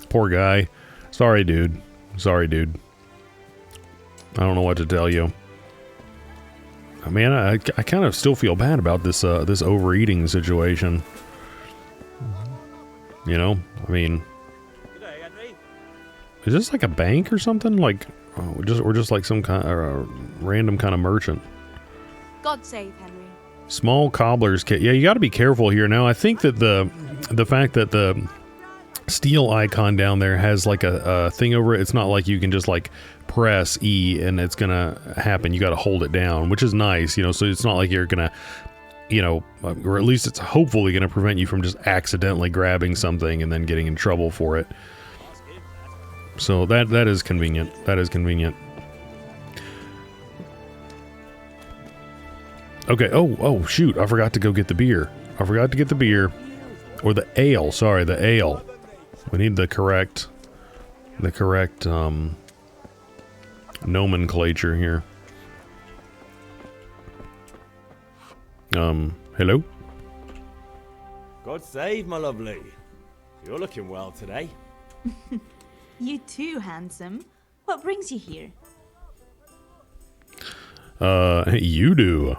Speaker 1: Poor guy. Sorry, dude. I don't know what to tell you. Man, I kind of still feel bad about this this overeating situation. I mean, is this like a bank or something? Like, we're just like some kind of random kind of merchant.
Speaker 18: God save Henry.
Speaker 1: Small cobbler's kit. Yeah, you got to be careful here. Now, I think that the fact that the steel icon down there has like a thing over it, it's not like you can just like press E and it's gonna happen. You got to hold it down, which is nice, so it's not like you're gonna, or at least it's hopefully gonna prevent you from just accidentally grabbing something and then getting in trouble for it. So that is convenient. Okay. Oh shoot! I forgot to go get the beer. Or the ale. Sorry, the ale. We need the correct nomenclature here. Hello?
Speaker 9: God save, my lovely. You're looking well today.
Speaker 18: You too, handsome. What brings you here?
Speaker 1: You do.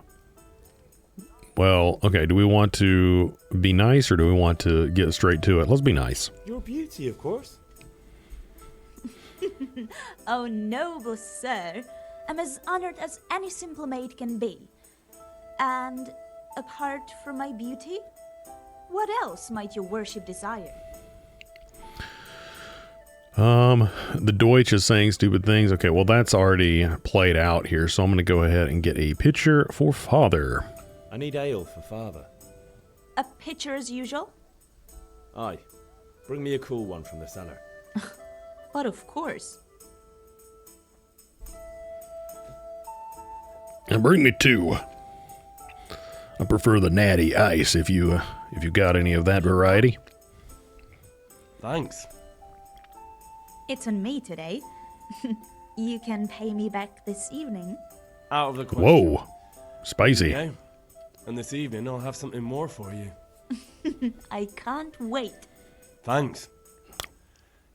Speaker 1: Well, okay, do we want to be nice or do we want to get straight to it? Let's be nice.
Speaker 9: Your beauty, of course.
Speaker 18: Oh, noble sir. I'm as honored as any simple maid can be. And apart from my beauty, what else might your worship desire?
Speaker 1: The Deutsch is saying stupid things. Okay, well, that's already played out here, so I'm going to go ahead and get a pitcher for father.
Speaker 9: I need ale for father.
Speaker 18: A pitcher as usual?
Speaker 9: Aye. Bring me a cool one from the cellar.
Speaker 18: But of course.
Speaker 1: And bring me two. I prefer the natty ice if you got any of that variety.
Speaker 6: Thanks.
Speaker 18: It's on me today. You can pay me back this evening.
Speaker 6: Out of the question.
Speaker 1: Whoa. Spicy.
Speaker 6: Okay. And this evening I'll have something more for you.
Speaker 18: I can't wait.
Speaker 6: Thanks.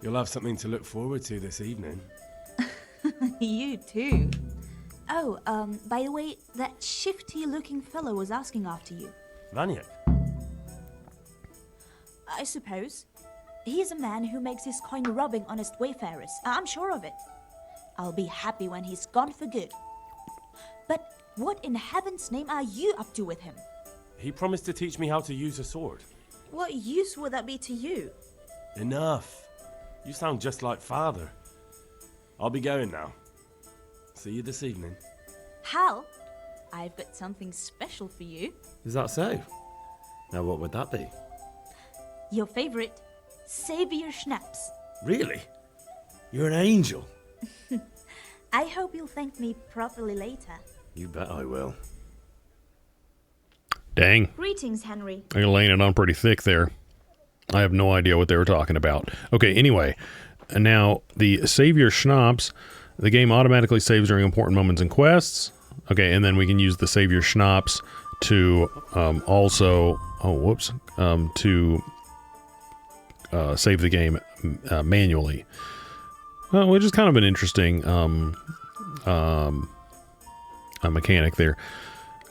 Speaker 6: You'll have something to look forward to this evening.
Speaker 18: You too. Oh, by the way, that shifty-looking fellow was asking after you.
Speaker 6: Vaniak?
Speaker 18: I suppose. He is a man who makes his coin robbing honest wayfarers. I'm sure of it. I'll be happy when he's gone for good. But what in heaven's name are you up to with him?
Speaker 6: He promised to teach me how to use a sword.
Speaker 18: What use would that be to you?
Speaker 6: Enough. You sound just like father. I'll be going now. See you this evening.
Speaker 18: Hal, I've got something special for you.
Speaker 9: Is that so? Now, what would that be?
Speaker 18: Your favorite, Savior Schnapps.
Speaker 9: Really? You're an angel.
Speaker 18: I hope you'll thank me properly later.
Speaker 9: You bet I will.
Speaker 1: Dang.
Speaker 18: Greetings, Henry.
Speaker 1: They're laying it on pretty thick there. I have no idea what they were talking about. Okay, anyway. Now, the Savior Schnapps, the game automatically saves during important moments and quests. Okay, and then we can use the Savior Schnapps to also... Oh, whoops. To save the game manually. Which is kind of an interesting mechanic there.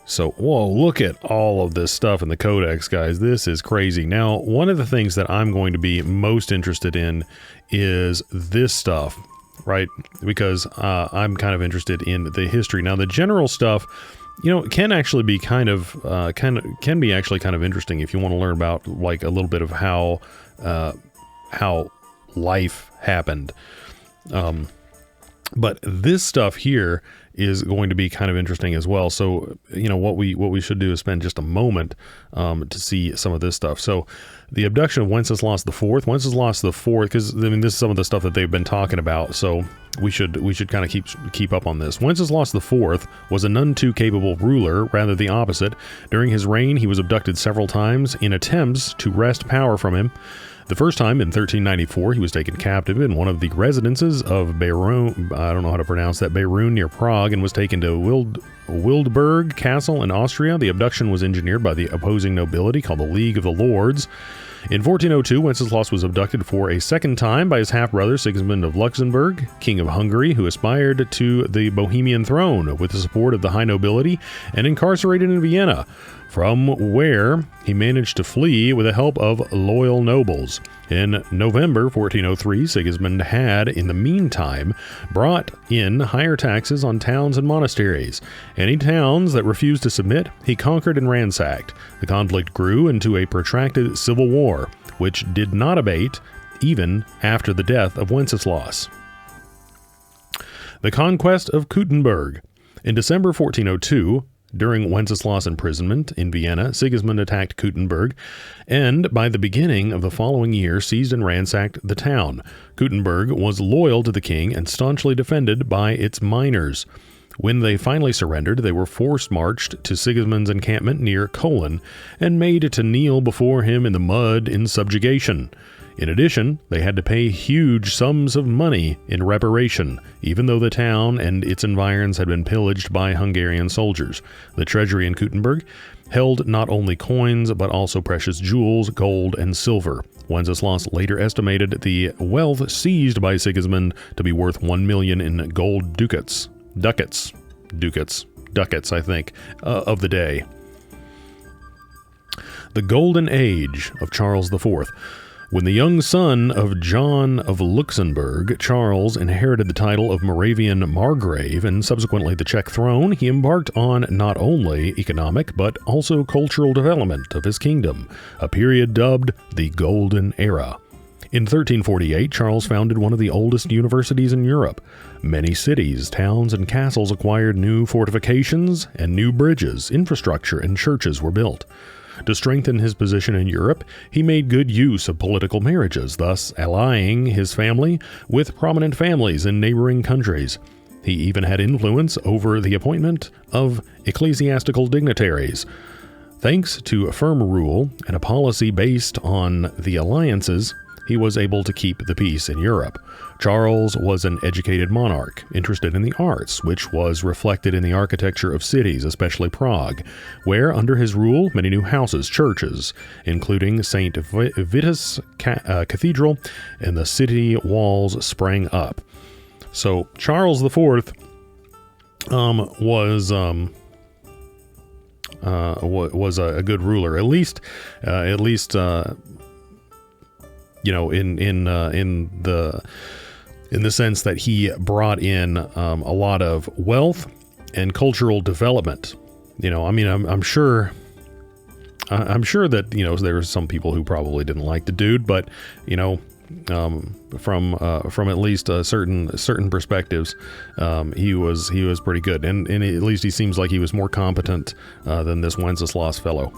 Speaker 1: So, whoa, look at all of this stuff in the codex, guys. This is crazy. Now, one of the things that I'm going to be most interested in is this stuff, right? Because I'm kind of interested in the history. Now, the general stuff, you know, can actually be kind of interesting if you want to learn about like a little bit of how life happened. But this stuff here is going to be kind of interesting as well. So, you know, what we should do is spend just a moment to see some of this stuff. So, the abduction of Wenceslaus IV. Wenceslaus IV, because I mean, this is some of the stuff that they've been talking about. So, we should kind of keep up on this. Wenceslaus IV was a none too capable ruler, rather the opposite. During his reign, he was abducted several times in attempts to wrest power from him. The first time, in 1394, he was taken captive in one of the residences of Berun, I don't know how to pronounce that, Berun near Prague, and was taken to Wildburg Castle in Austria. The abduction was engineered by the opposing nobility called the League of the Lords. In 1402, Wenceslaus was abducted for a second time by his half-brother Sigismund of Luxembourg, King of Hungary, who aspired to the Bohemian throne with the support of the high nobility, and incarcerated in Vienna, from where he managed to flee with the help of loyal nobles. In November 1403, Sigismund had, in the meantime, brought in higher taxes on towns and monasteries. Any towns that refused to submit, he conquered and ransacked. The conflict grew into a protracted civil war, which did not abate even after the death of Wenceslaus. The conquest of Kuttenberg. In December 1402, during Wenceslaus' imprisonment in Vienna, Sigismund attacked Kuttenberg, and by the beginning of the following year seized and ransacked the town. Kuttenberg was loyal to the king and staunchly defended by its miners. When they finally surrendered, they were force-marched to Sigismund's encampment near Kolin and made to kneel before him in the mud in subjugation. In addition, they had to pay huge sums of money in reparation, even though the town and its environs had been pillaged by Hungarian soldiers. The treasury in Kuttenberg held not only coins, but also precious jewels, gold, and silver. Wenceslaus later estimated the wealth seized by Sigismund to be worth 1 million in gold ducats, I think, of the day. The Golden Age of Charles IV. When the young son of John of Luxembourg, Charles, inherited the title of Moravian Margrave and subsequently the Czech throne, he embarked on not only economic but also cultural development of his kingdom, a period dubbed the Golden Era. In 1348, Charles founded one of the oldest universities in Europe. Many cities, towns, and castles acquired new fortifications and new bridges, infrastructure, and churches were built. To strengthen his position in Europe, he made good use of political marriages, thus allying his family with prominent families in neighboring countries. He even had influence over the appointment of ecclesiastical dignitaries. Thanks to a firm rule and a policy based on the alliances, he was able to keep the peace in Europe. Charles was an educated monarch, interested in the arts, which was reflected in the architecture of cities, especially Prague, where, under his rule, many new houses, churches, including St. Vitus Cathedral, and the city walls sprang up. So, Charles IV was a good ruler, at least. You know, in the sense that he brought in a lot of wealth and cultural development. You know, I mean, I'm sure that, you know, there were some people who probably didn't like the dude, but, you know, from at least certain perspectives, he was pretty good, and at least he seems like he was more competent than this Wenceslas fellow.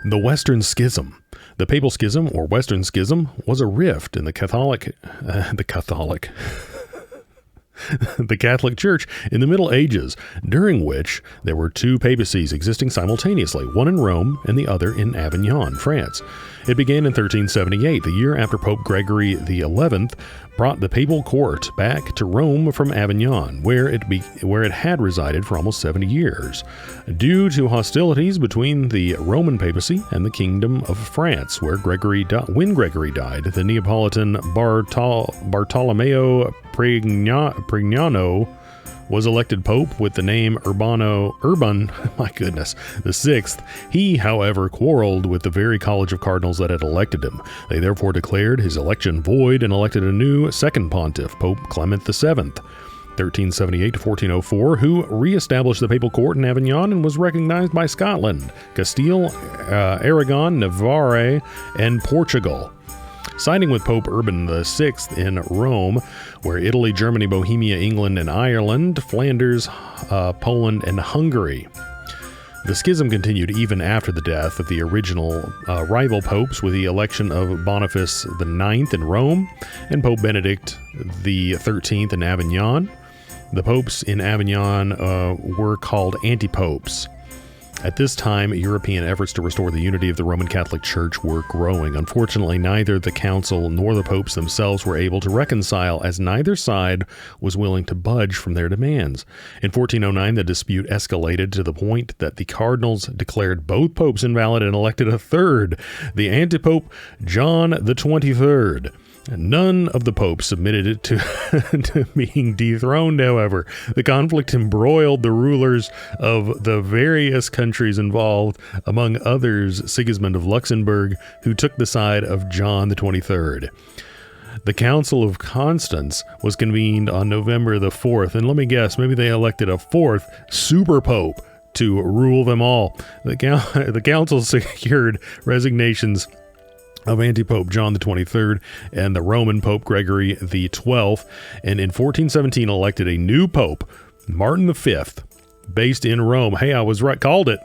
Speaker 1: The Western Schism. The Papal Schism, or Western Schism, was a rift in the Catholic Church in the Middle Ages, during which there were two papacies existing simultaneously, one in Rome and the other in Avignon, France. It began in 1378, the year after Pope Gregory XI brought the papal court back to Rome from Avignon, where it had resided for almost 70 years, due to hostilities between the Roman papacy and the Kingdom of France, when Gregory died. The Neapolitan Bartolomeo Prignano was elected pope with the name Urban, my goodness, the sixth. He, however, quarreled with the very college of cardinals that had elected him. They therefore declared his election void and elected a new second pontiff, Pope Clement VII, 1378 to 1404, who re-established the papal court in Avignon and was recognized by Scotland, Castile, Aragon, Navarre, and Portugal. Siding with Pope Urban VI in Rome, where Italy, Germany, Bohemia, England, and Ireland, Flanders, Poland, and Hungary. The schism continued even after the death of the original rival popes, with the election of Boniface IX in Rome and Pope Benedict XIII in Avignon. The popes in Avignon were called anti-popes. At this time, European efforts to restore the unity of the Roman Catholic Church were growing. Unfortunately, neither the council nor the popes themselves were able to reconcile, as neither side was willing to budge from their demands. In 1409, the dispute escalated to the point that the cardinals declared both popes invalid and elected a third, the antipope John the 23rd. None of the popes submitted it to being dethroned, however. The conflict embroiled the rulers of the various countries involved, among others Sigismund of Luxembourg, who took the side of John the 23rd. The Council of Constance was convened on November the 4th, and let me guess, maybe they elected a fourth super pope to rule them all. The council secured resignations of anti-pope John the 23rd and the Roman Pope Gregory the 12th, and in 1417 elected a new pope, Martin V, based in Rome. Hey, I was right. Called it.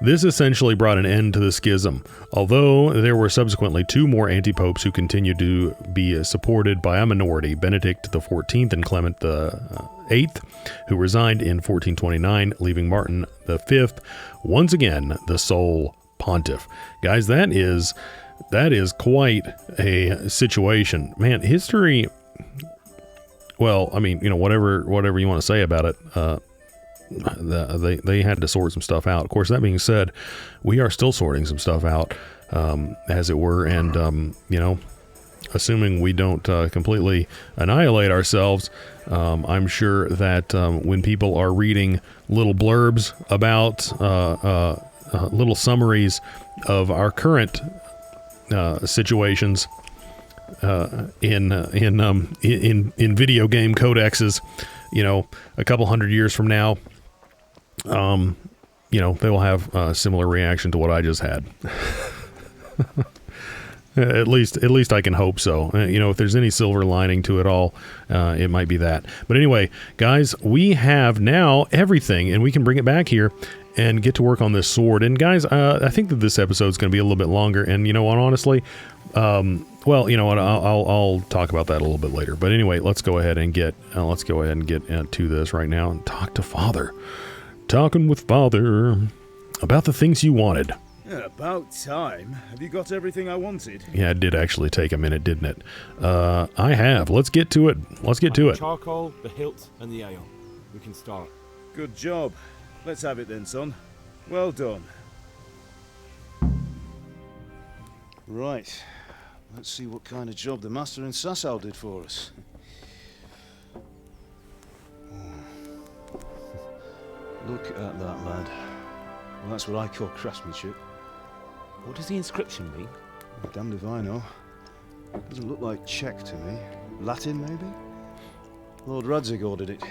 Speaker 1: This essentially brought an end to the schism, although there were subsequently two more anti-popes who continued to be supported by a minority, Benedict XIV and Clement VIII, who resigned in 1429, leaving Martin V once again the sole pontiff. Guys, that is quite a situation. Man, history, well, I mean, whatever you want to say about it, they had to sort some stuff out. Of course, that being said, we are still sorting some stuff out, as it were, and, assuming we don't completely annihilate ourselves, I'm sure that when people are reading little blurbs about little summaries of our current situations in video game codexes, a couple hundred years from now, they will have a similar reaction to what I just had. At least I can hope so. If there's any silver lining to it all, it might be that. But anyway, guys, we have now everything, and we can bring it back here and get to work on this sword. And guys, I think that this episode is going to be a little bit longer. And you know what, honestly, I'll talk about that a little bit later. But anyway, let's go ahead and get to this right now and talk to Father. Talking with Father about the things you wanted.
Speaker 4: Yeah, about time. Have you got everything I wanted?
Speaker 1: Yeah, it did actually take a minute, didn't it? I have. Let's get to it.
Speaker 9: Charcoal, the hilt, and the ale. We can start.
Speaker 4: Good job. Let's have it then, son. Well done. Right. Let's see what kind of job the master in Sasau did for us. Look at that, lad. Well, that's what I call craftsmanship.
Speaker 9: What does the inscription mean?
Speaker 4: Damned if I know. Doesn't look like Czech to me. Latin, maybe? Lord Radzig ordered it.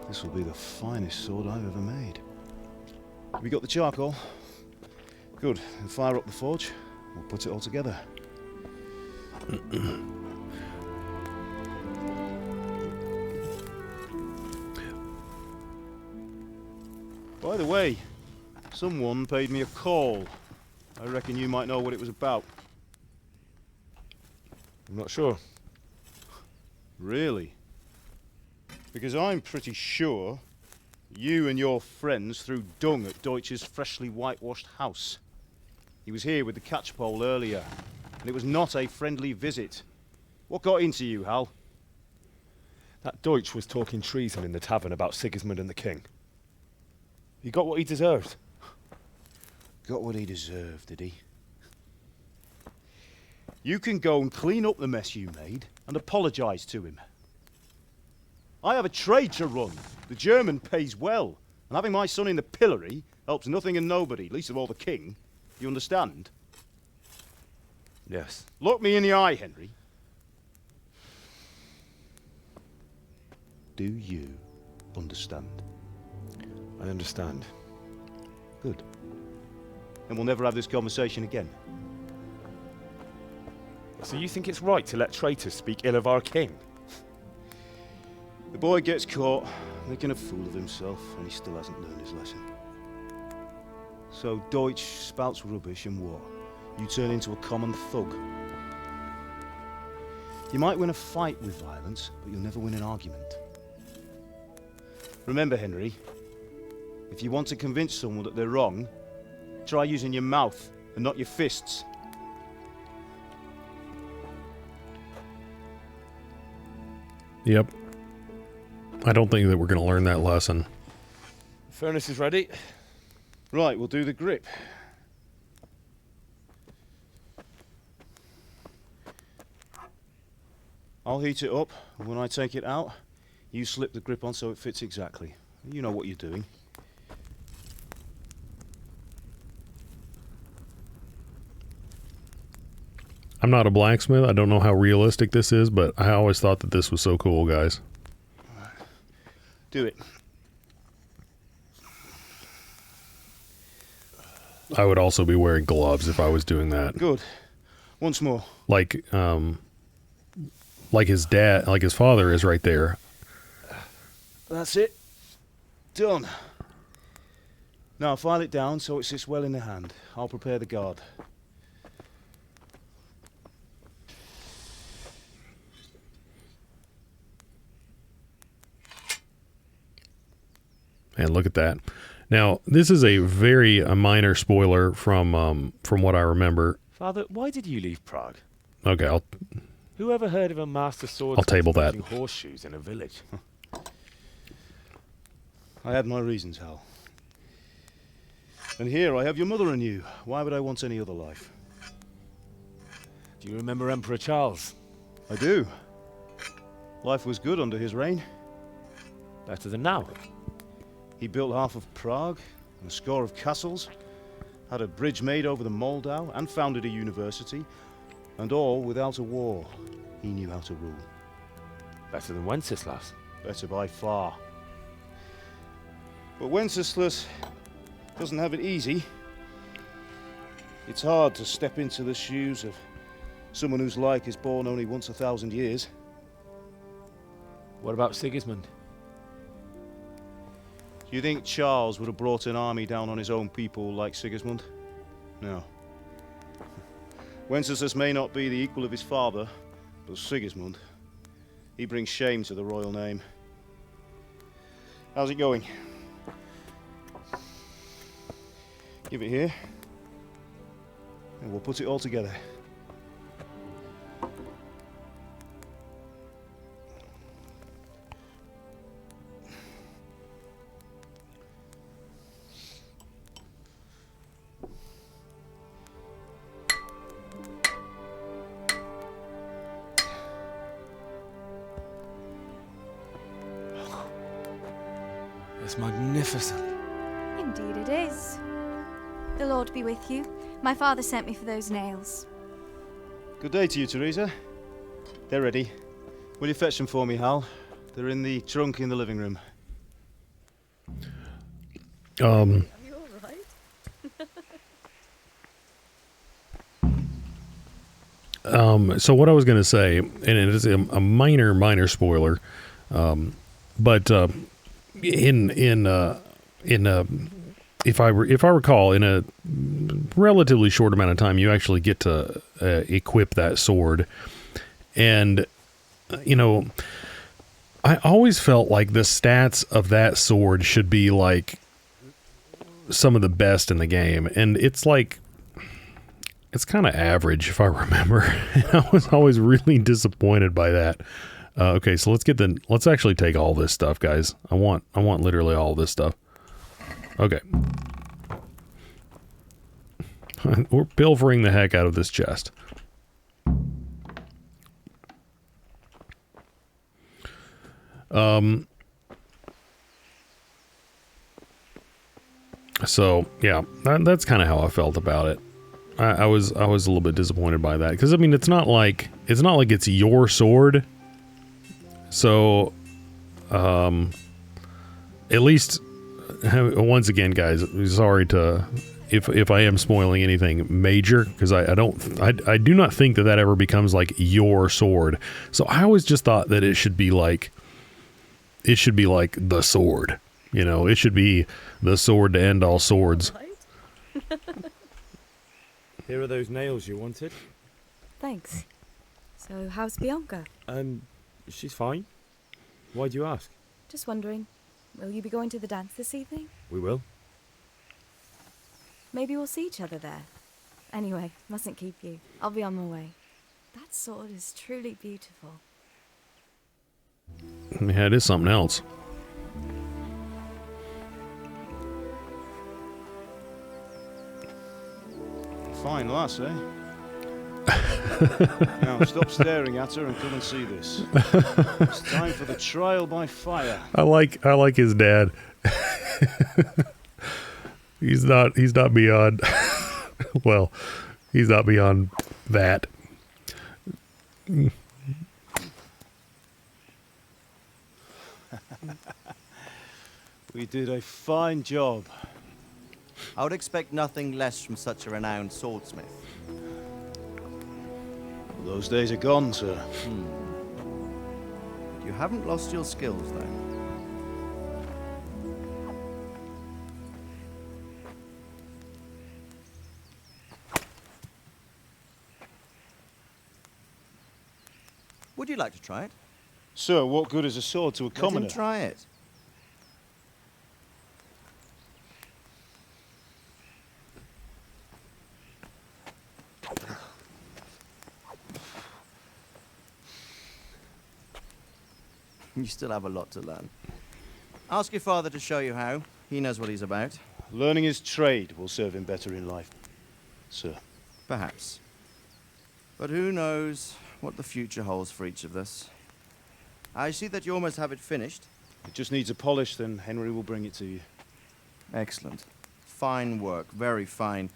Speaker 4: This will be the finest sword I've ever made. Have you got the charcoal? Good. Then fire up the forge. We'll put it all together. By the way, someone paid me a call. I reckon you might know what it was about.
Speaker 9: I'm not sure.
Speaker 4: Really? Because I'm pretty sure you and your friends threw dung at Deutsch's freshly whitewashed house. He was here with the catchpole earlier, and it was not a friendly visit. What got into you, Hal?
Speaker 9: That Deutsch was talking treason in the tavern about Sigismund and the king. He got what he deserved.
Speaker 4: Got what he deserved, did he? You can go and clean up the mess you made and apologise to him. I have a trade to run. The German pays well, and having my son in the pillory helps nothing and nobody, least of all the king. You understand?
Speaker 9: Yes.
Speaker 4: Look me in the eye, Henry. Do you understand?
Speaker 9: I understand.
Speaker 4: Good. Then we'll never have this conversation again.
Speaker 9: So you think it's right to let traitors speak ill of our king?
Speaker 4: The boy gets caught making a fool of himself, and he still hasn't learned his lesson. So Deutsch spouts rubbish, and what? You turn into a common thug. You might win a fight with violence, but you'll never win an argument. Remember, Henry, if you want to convince someone that they're wrong, try using your mouth and not your fists.
Speaker 1: Yep. I don't think that we're going to learn that lesson.
Speaker 9: Furnace is ready.
Speaker 4: Right, we'll do the grip. I'll heat it up, and when I take it out, you slip the grip on so it fits exactly. You know what you're doing.
Speaker 1: I'm not a blacksmith. I don't know how realistic this is, but I always thought that this was so cool, guys.
Speaker 4: Do it.
Speaker 1: I would also be wearing gloves if I was doing that.
Speaker 4: Good. Once more.
Speaker 1: Like his dad, like his father is right there.
Speaker 4: That's it. Done. Now file it down so it sits well in the hand. I'll prepare the guard.
Speaker 1: And look at that. Now, this is a minor spoiler from what I remember.
Speaker 9: Father, why did you leave Prague?
Speaker 1: Okay,
Speaker 9: Who ever heard of a master swordsman
Speaker 1: I'll table that.
Speaker 9: using horseshoes in a village?
Speaker 4: I had my reasons, Hal. And here I have your mother and you. Why would I want any other life?
Speaker 9: Do you remember Emperor Charles?
Speaker 4: I do. Life was good under his reign.
Speaker 9: Better than now.
Speaker 4: He built half of Prague and a score of castles, had a bridge made over the Moldau, and founded a university, and all without a war. He knew how to rule.
Speaker 9: Better than Wenceslas.
Speaker 4: Better by far. But Wenceslas doesn't have it easy. It's hard to step into the shoes of someone whose like is born only once 1,000 years.
Speaker 9: What about Sigismund?
Speaker 4: Do you think Charles would have brought an army down on his own people like Sigismund? No. Wenceslas may not be the equal of his father, but Sigismund, he brings shame to the royal name. How's it going? Give it here, and we'll put it all together.
Speaker 9: It's magnificent.
Speaker 19: Indeed it is. The Lord be with you. My father sent me for those nails.
Speaker 4: Good day to you, Teresa. They're ready. Will you fetch them for me, Hal? They're in the trunk in the living room.
Speaker 19: Are you all right?
Speaker 1: So what I was going to say, and it is a minor spoiler, but if I recall, in a relatively short amount of time, you actually get to equip that sword, and I always felt like the stats of that sword should be like some of the best in the game, and it's kind of average if I remember. And I was always really disappointed by that. Okay, so let's actually take all this stuff, guys. I want literally all this stuff. Okay. We're pilfering the heck out of this chest. So yeah, that's kind of how I felt about it. I was a little bit disappointed by that, because I mean it's not like it's your sword. So at least once again, guys, sorry if I am spoiling anything major, because I do not think that ever becomes like your sword. So I always just thought that it should be like the sword. It should be the sword to end all swords.
Speaker 9: Here are those nails you wanted.
Speaker 20: Thanks. So, how's Bianca?
Speaker 9: She's fine. Why do you ask?
Speaker 20: Just wondering, will you be going to the dance this evening?
Speaker 9: We will.
Speaker 20: Maybe we'll see each other there. Anyway, mustn't keep you. I'll be on my way. That sword is truly beautiful.
Speaker 1: Yeah, it is something else.
Speaker 4: Fine lass, eh? Now stop staring at her and come and see this. It's time for the trial by fire.
Speaker 1: I like his dad. He's not beyond well, he's not beyond that.
Speaker 4: We did a fine job.
Speaker 7: I would expect nothing less from such a renowned swordsmith.
Speaker 4: Those days are gone, sir.
Speaker 7: You haven't lost your skills, though. Would you like to try it?
Speaker 4: Sir, what good is a sword to a commoner?
Speaker 7: Let him try it. You still have a lot to learn. Ask your father to show you how. He knows what he's about.
Speaker 4: Learning his trade will serve him better in life, sir.
Speaker 7: Perhaps. But who knows what the future holds for each of us. I see that you almost have it finished.
Speaker 4: It just needs a polish, then Henry will bring it to you.
Speaker 7: Excellent. Fine work, very fine.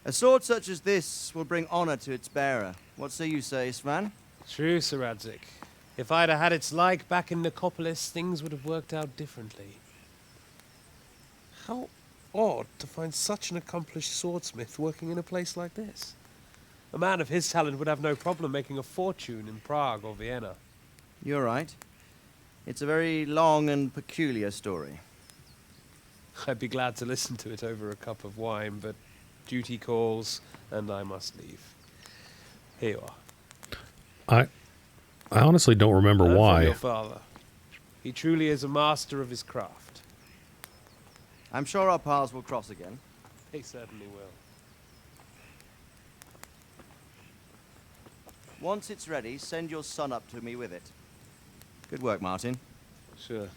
Speaker 7: A sword such as this will bring honor to its bearer. What say you, Svan?
Speaker 21: True, Sir Radzik. If I'd have had its like back in Nicopolis, things would have worked out differently. How odd to find such an accomplished swordsmith working in a place like this. A man of his talent would have no problem making a fortune in Prague or Vienna.
Speaker 7: You're right. It's a very long and peculiar story.
Speaker 21: I'd be glad to listen to it over a cup of wine, but duty calls, and I must leave. Here you are.
Speaker 1: I honestly don't remember
Speaker 21: Learn
Speaker 1: why.
Speaker 21: from your father. He truly is a master of his craft.
Speaker 7: I'm sure our paths will cross again.
Speaker 21: They certainly will.
Speaker 7: Once it's ready, send your son up to me with it. Good work, Martin.
Speaker 4: Sure.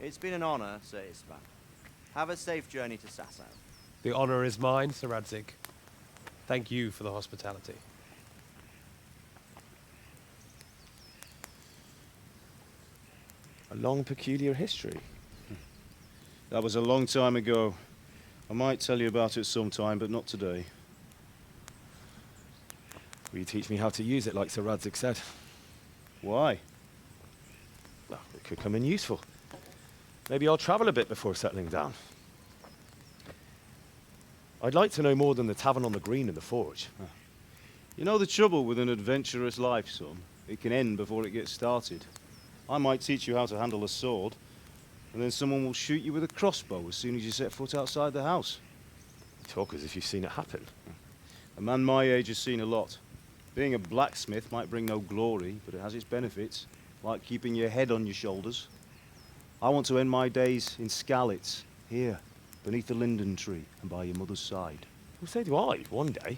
Speaker 7: It's been an honor, Sir Isvan. Have a safe journey to Sasau.
Speaker 21: The honor is mine, Sir Radzik. Thank you for the hospitality.
Speaker 4: A long, peculiar history. That was a long time ago. I might tell you about it sometime, but not today.
Speaker 9: Will you teach me how to use it, like Sir Radzik said?
Speaker 4: Why?
Speaker 9: Well, it could come in useful. Maybe I'll travel a bit before settling down.
Speaker 6: I'd like to know more than the tavern on the green and the forge.
Speaker 4: You know the trouble with an adventurous life, son? It can end before it gets started. I might teach you how to handle a sword, and then someone will shoot you with a crossbow as soon as you set foot outside the house.
Speaker 6: You talk as if you've seen it happen.
Speaker 4: A man my age has seen a lot. Being a blacksmith might bring no glory, but it has its benefits, like keeping your head on your shoulders. I want to end my days in Skalitz, here, beneath the linden tree and by your mother's side.
Speaker 6: Well, so do I, one day.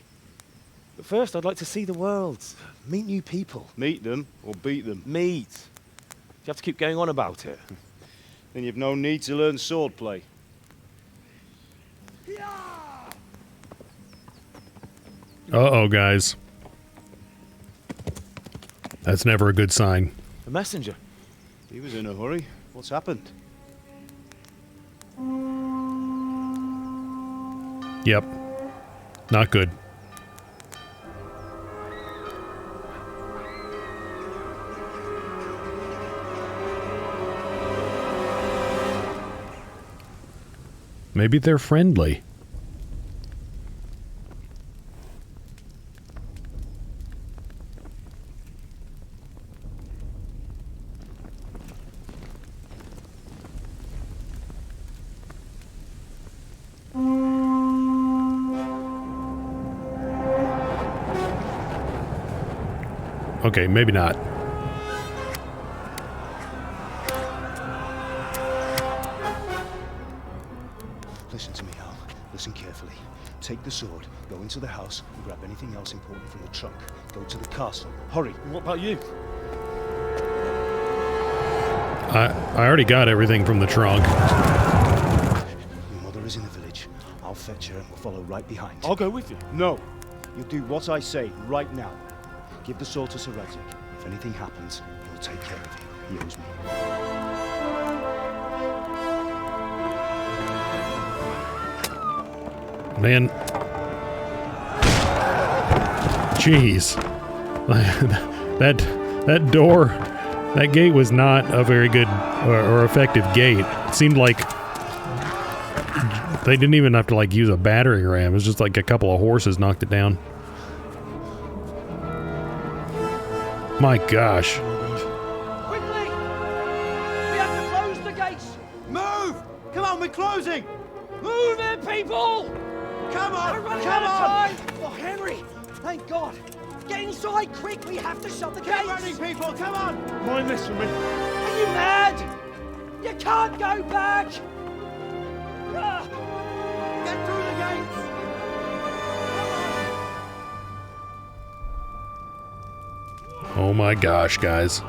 Speaker 6: But first, I'd like to see the world, meet new people.
Speaker 4: Meet them or beat them?
Speaker 6: Meet. You have to keep going on about it.
Speaker 4: Then you've no need to learn swordplay.
Speaker 1: Uh-oh, guys. That's never a good sign.
Speaker 6: A messenger.
Speaker 4: He was in a hurry. What's happened?
Speaker 1: Yep. Not good. Maybe they're friendly. Okay, maybe not.
Speaker 4: Listen to me, Hal. Listen carefully. Take the sword, go into the house, and grab anything else important from the trunk. Go to the castle. Hurry.
Speaker 6: What about you?
Speaker 1: I already got everything from the trunk.
Speaker 4: Your mother is in the village. I'll fetch her and we'll follow right behind.
Speaker 6: I'll go with you.
Speaker 4: No. You'll do what I say right now. Give the sword to Sir Radzik. If anything happens, he'll take care of you. He owes me.
Speaker 1: Man. Jeez. that door, that gate was not a very good or effective gate. It seemed like they didn't even have to like use a battering ram. It was just like a couple of horses knocked it down. My gosh.
Speaker 10: Quickly! We have to close the gates! Move! Come on, we're closing! Move it, people! Come on! We're running out of time! Oh, Henry! Thank God! Get inside, quick! We have to shut the gates! Get running, people! Come on!
Speaker 6: Mind this for me.
Speaker 10: Are you mad? You can't go back! Get through the gates!
Speaker 1: Oh my gosh, guys.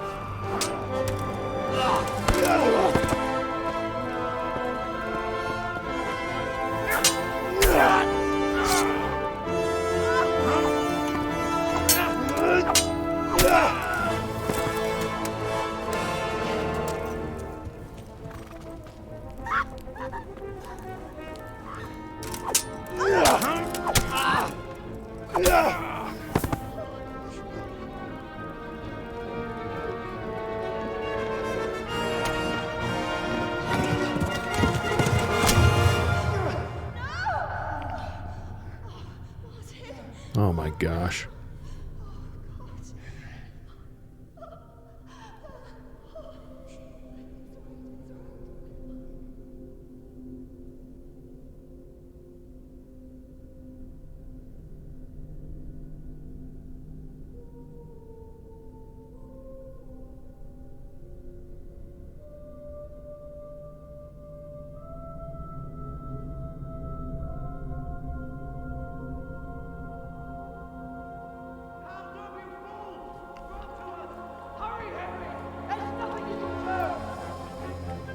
Speaker 1: Oh my gosh.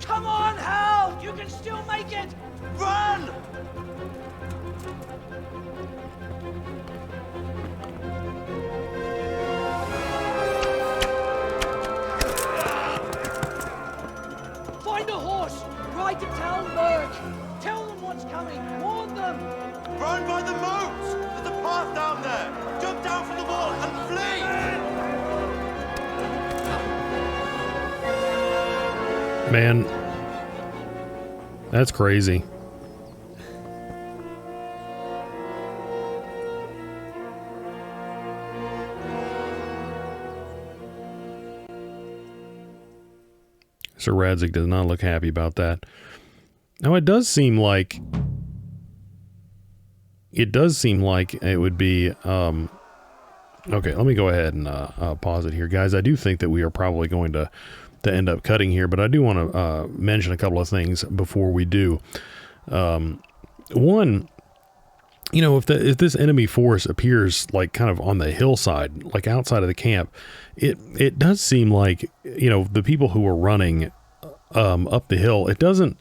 Speaker 10: Come on, Hal! You can still make it! Run! Find a horse! Ride to Talmberg! Tell them what's coming! Warn them! Run by the moat! There's a path down there! Jump down from the wall and flee!
Speaker 1: Man, that's crazy. Sir Radzig does not look happy about that. Now, it does seem like it would be, okay, let me go ahead and pause it here. Guys, I do think that we are probably going to end up cutting here, but I do want to mention a couple of things before we do. One, you know, if this enemy force appears like kind of on the hillside, like outside of the camp, it does seem like, you know, the people who are running up the hill, it doesn't,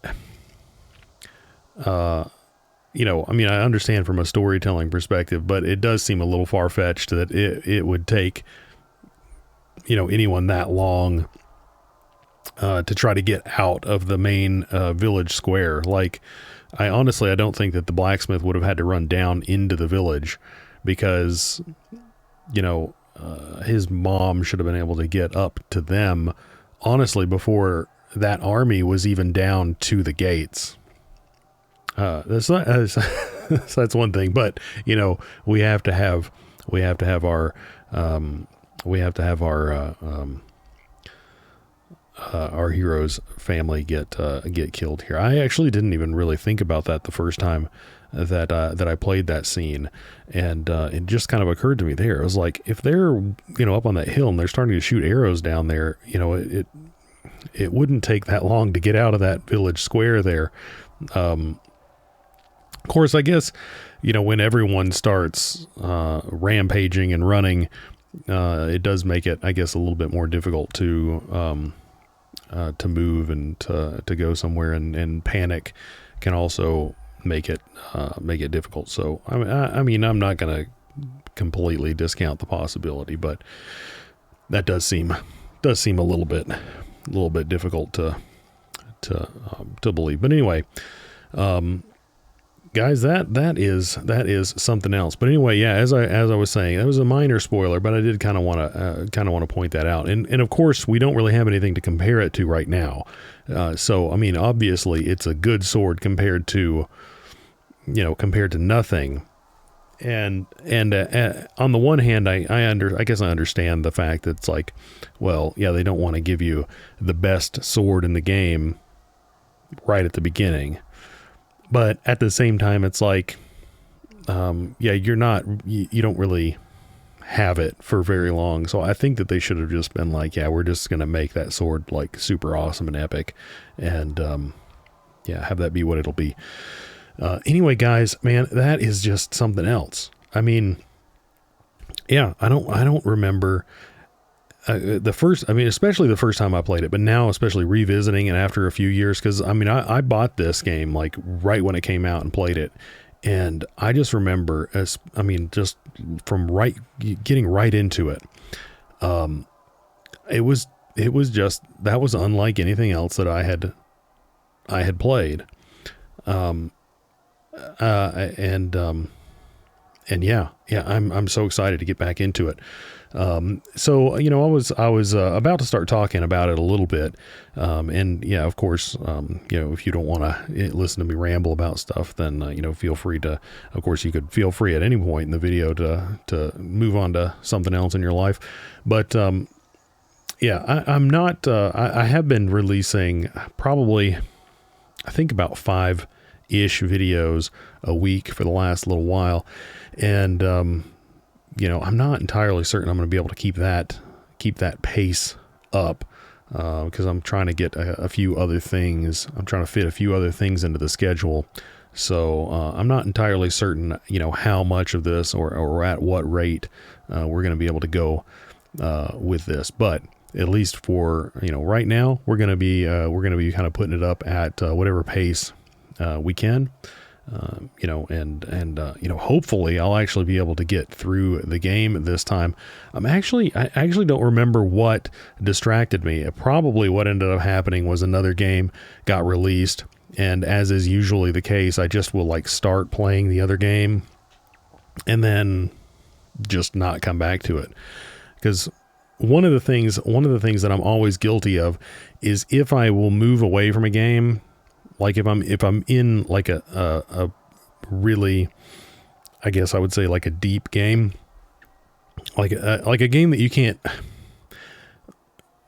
Speaker 1: you know, I mean, I understand from a storytelling perspective, but it does seem a little far-fetched that it would take, you know, anyone that long to try to get out of the main village square. Like, I honestly don't think that the blacksmith would have had to run down into the village, because, you know, his mom should have been able to get up to them, honestly, before that army was even down to the gates. That's one thing, but, you know, we have to have our hero's family get killed here. I actually didn't even really think about that the first time that I played that scene, and it just kind of occurred to me there. It was like, if they're, you know, up on that hill and they're starting to shoot arrows down there, you know, it wouldn't take that long to get out of that village square there. Of course, I guess, you know, when everyone starts rampaging and running, it does make it, I guess, a little bit more difficult to move and to go somewhere, and panic can also make it difficult. So I mean, I'm not going to completely discount the possibility, but that does seem a little bit difficult to believe. But anyway, guys, that is something else. But anyway, yeah, as I was saying, that was a minor spoiler, but I did kind of want to point that out. And of course, we don't really have anything to compare it to right now. So I mean, obviously, it's a good sword compared to nothing. And on the one hand, I guess I understand the fact that it's like, well, yeah, they don't want to give you the best sword in the game right at the beginning. But at the same time, it's like, yeah, you don't really have it for very long. So I think that they should have just been like, yeah, we're just going to make that sword like super awesome and epic, and yeah, have that be what it'll be. Anyway, guys, man, that is just something else. I mean, yeah, I don't remember especially the first time I played it, but now especially revisiting it after a few years, because I mean, I bought this game like right when it came out and played it, and I just remember just from getting right into it, it was just, that was unlike anything else that I had played, and yeah, I'm so excited to get back into it. So, you know, I was about to start talking about it a little bit. And yeah, of course, you know, if you don't want to listen to me ramble about stuff, then, you know, feel free to, of course, you could feel free at any point in the video to move on to something else in your life. But, yeah, I'm not, I have been releasing probably, I think about 5-ish videos a week for the last little while. And, you know, I'm not entirely certain I'm going to be able to keep that pace up, because I'm trying to get a few other things. I'm trying to fit a few other things into the schedule. So I'm not entirely certain, you know, how much of this or at what rate we're going to be able to go with this. But at least for, you know, right now, we're going to be kind of putting it up at whatever pace we can. You know, and you know, hopefully I'll actually be able to get through the game this time. I actually don't remember what distracted me. Probably what ended up happening was another game got released, and as is usually the case, I just will like start playing the other game and then just not come back to it. Because one of the things that I'm always guilty of is if I will move away from a game, like if I'm in like a really, I guess I would say like a deep game, like a game that you can't,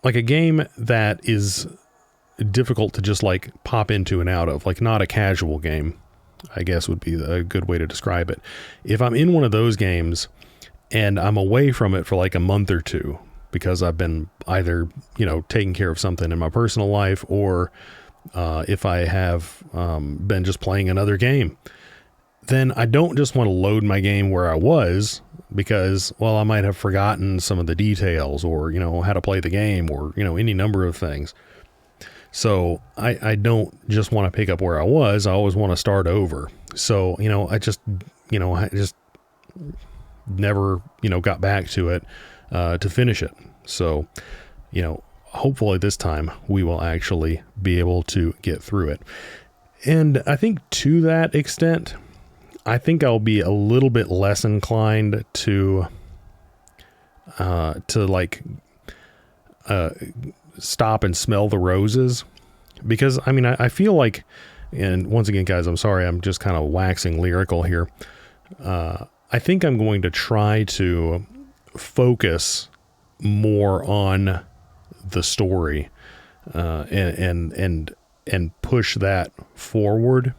Speaker 1: like a game that is difficult to just like pop into and out of, like not a casual game, I guess would be a good way to describe it. If I'm in one of those games and I'm away from it for like a month or two because I've been either, taking care of something in my personal life, or if I have been just playing another game, then I don't just want to load my game where I was, because, well, I might have forgotten some of the details, or, how to play the game, or, any number of things. So I don't just want to pick up where I was. I always want to start over. So, I just never, got back to it to finish it. So, hopefully this time we will actually be able to get through it. And I think to that extent, I think I'll be a little bit less inclined to stop and smell the roses, because I feel like, and once again, guys, I'm sorry, I'm just kind of waxing lyrical here. I think I'm going to try to focus more on the story, and push that forward.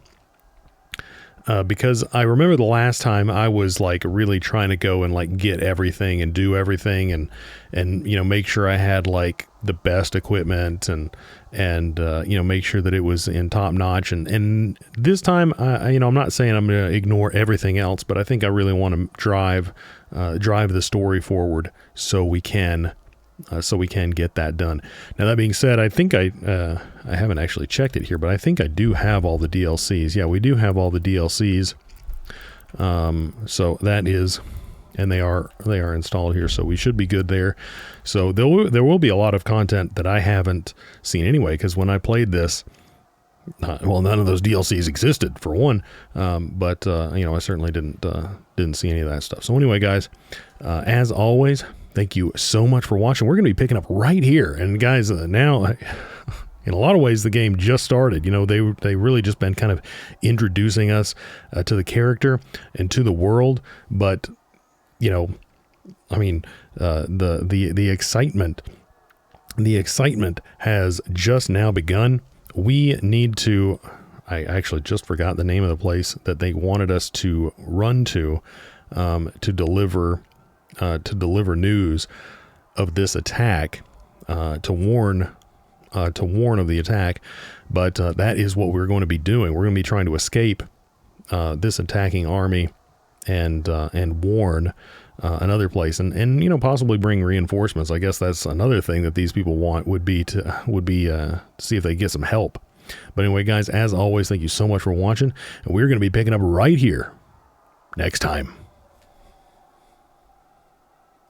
Speaker 1: Because I remember the last time I was like really trying to go and like get everything and do everything and make sure I had like the best equipment and make sure that it was in top notch. And this time, I'm not saying I'm going to ignore everything else, but I think I really want to drive the story forward so we can get that done. Now, that being said, I think I haven't actually checked it here, but I think I do have all the DLCs. Yeah, we do have all the DLCs. So that is, and they are installed here, so we should be good there. So there will be a lot of content that I haven't seen anyway, because when I played this, none of those DLCs existed, for one. But I certainly didn't see any of that stuff. So anyway, guys, as always, thank you so much for watching. We're going to be picking up right here. And guys, now, in a lot of ways, the game just started. They really just been kind of introducing us to the character and to the world. But, the excitement has just now begun. We need to, I actually just forgot the name of the place that they wanted us to run to deliver news of this attack, to warn of the attack. But that is what we're going to be doing. We're going to be trying to escape this attacking army and warn another place, and possibly bring reinforcements. I guess that's another thing that these people want, would be to see if they get some help. But anyway, guys, as always, thank you so much for watching, and we're going to be picking up right here next time.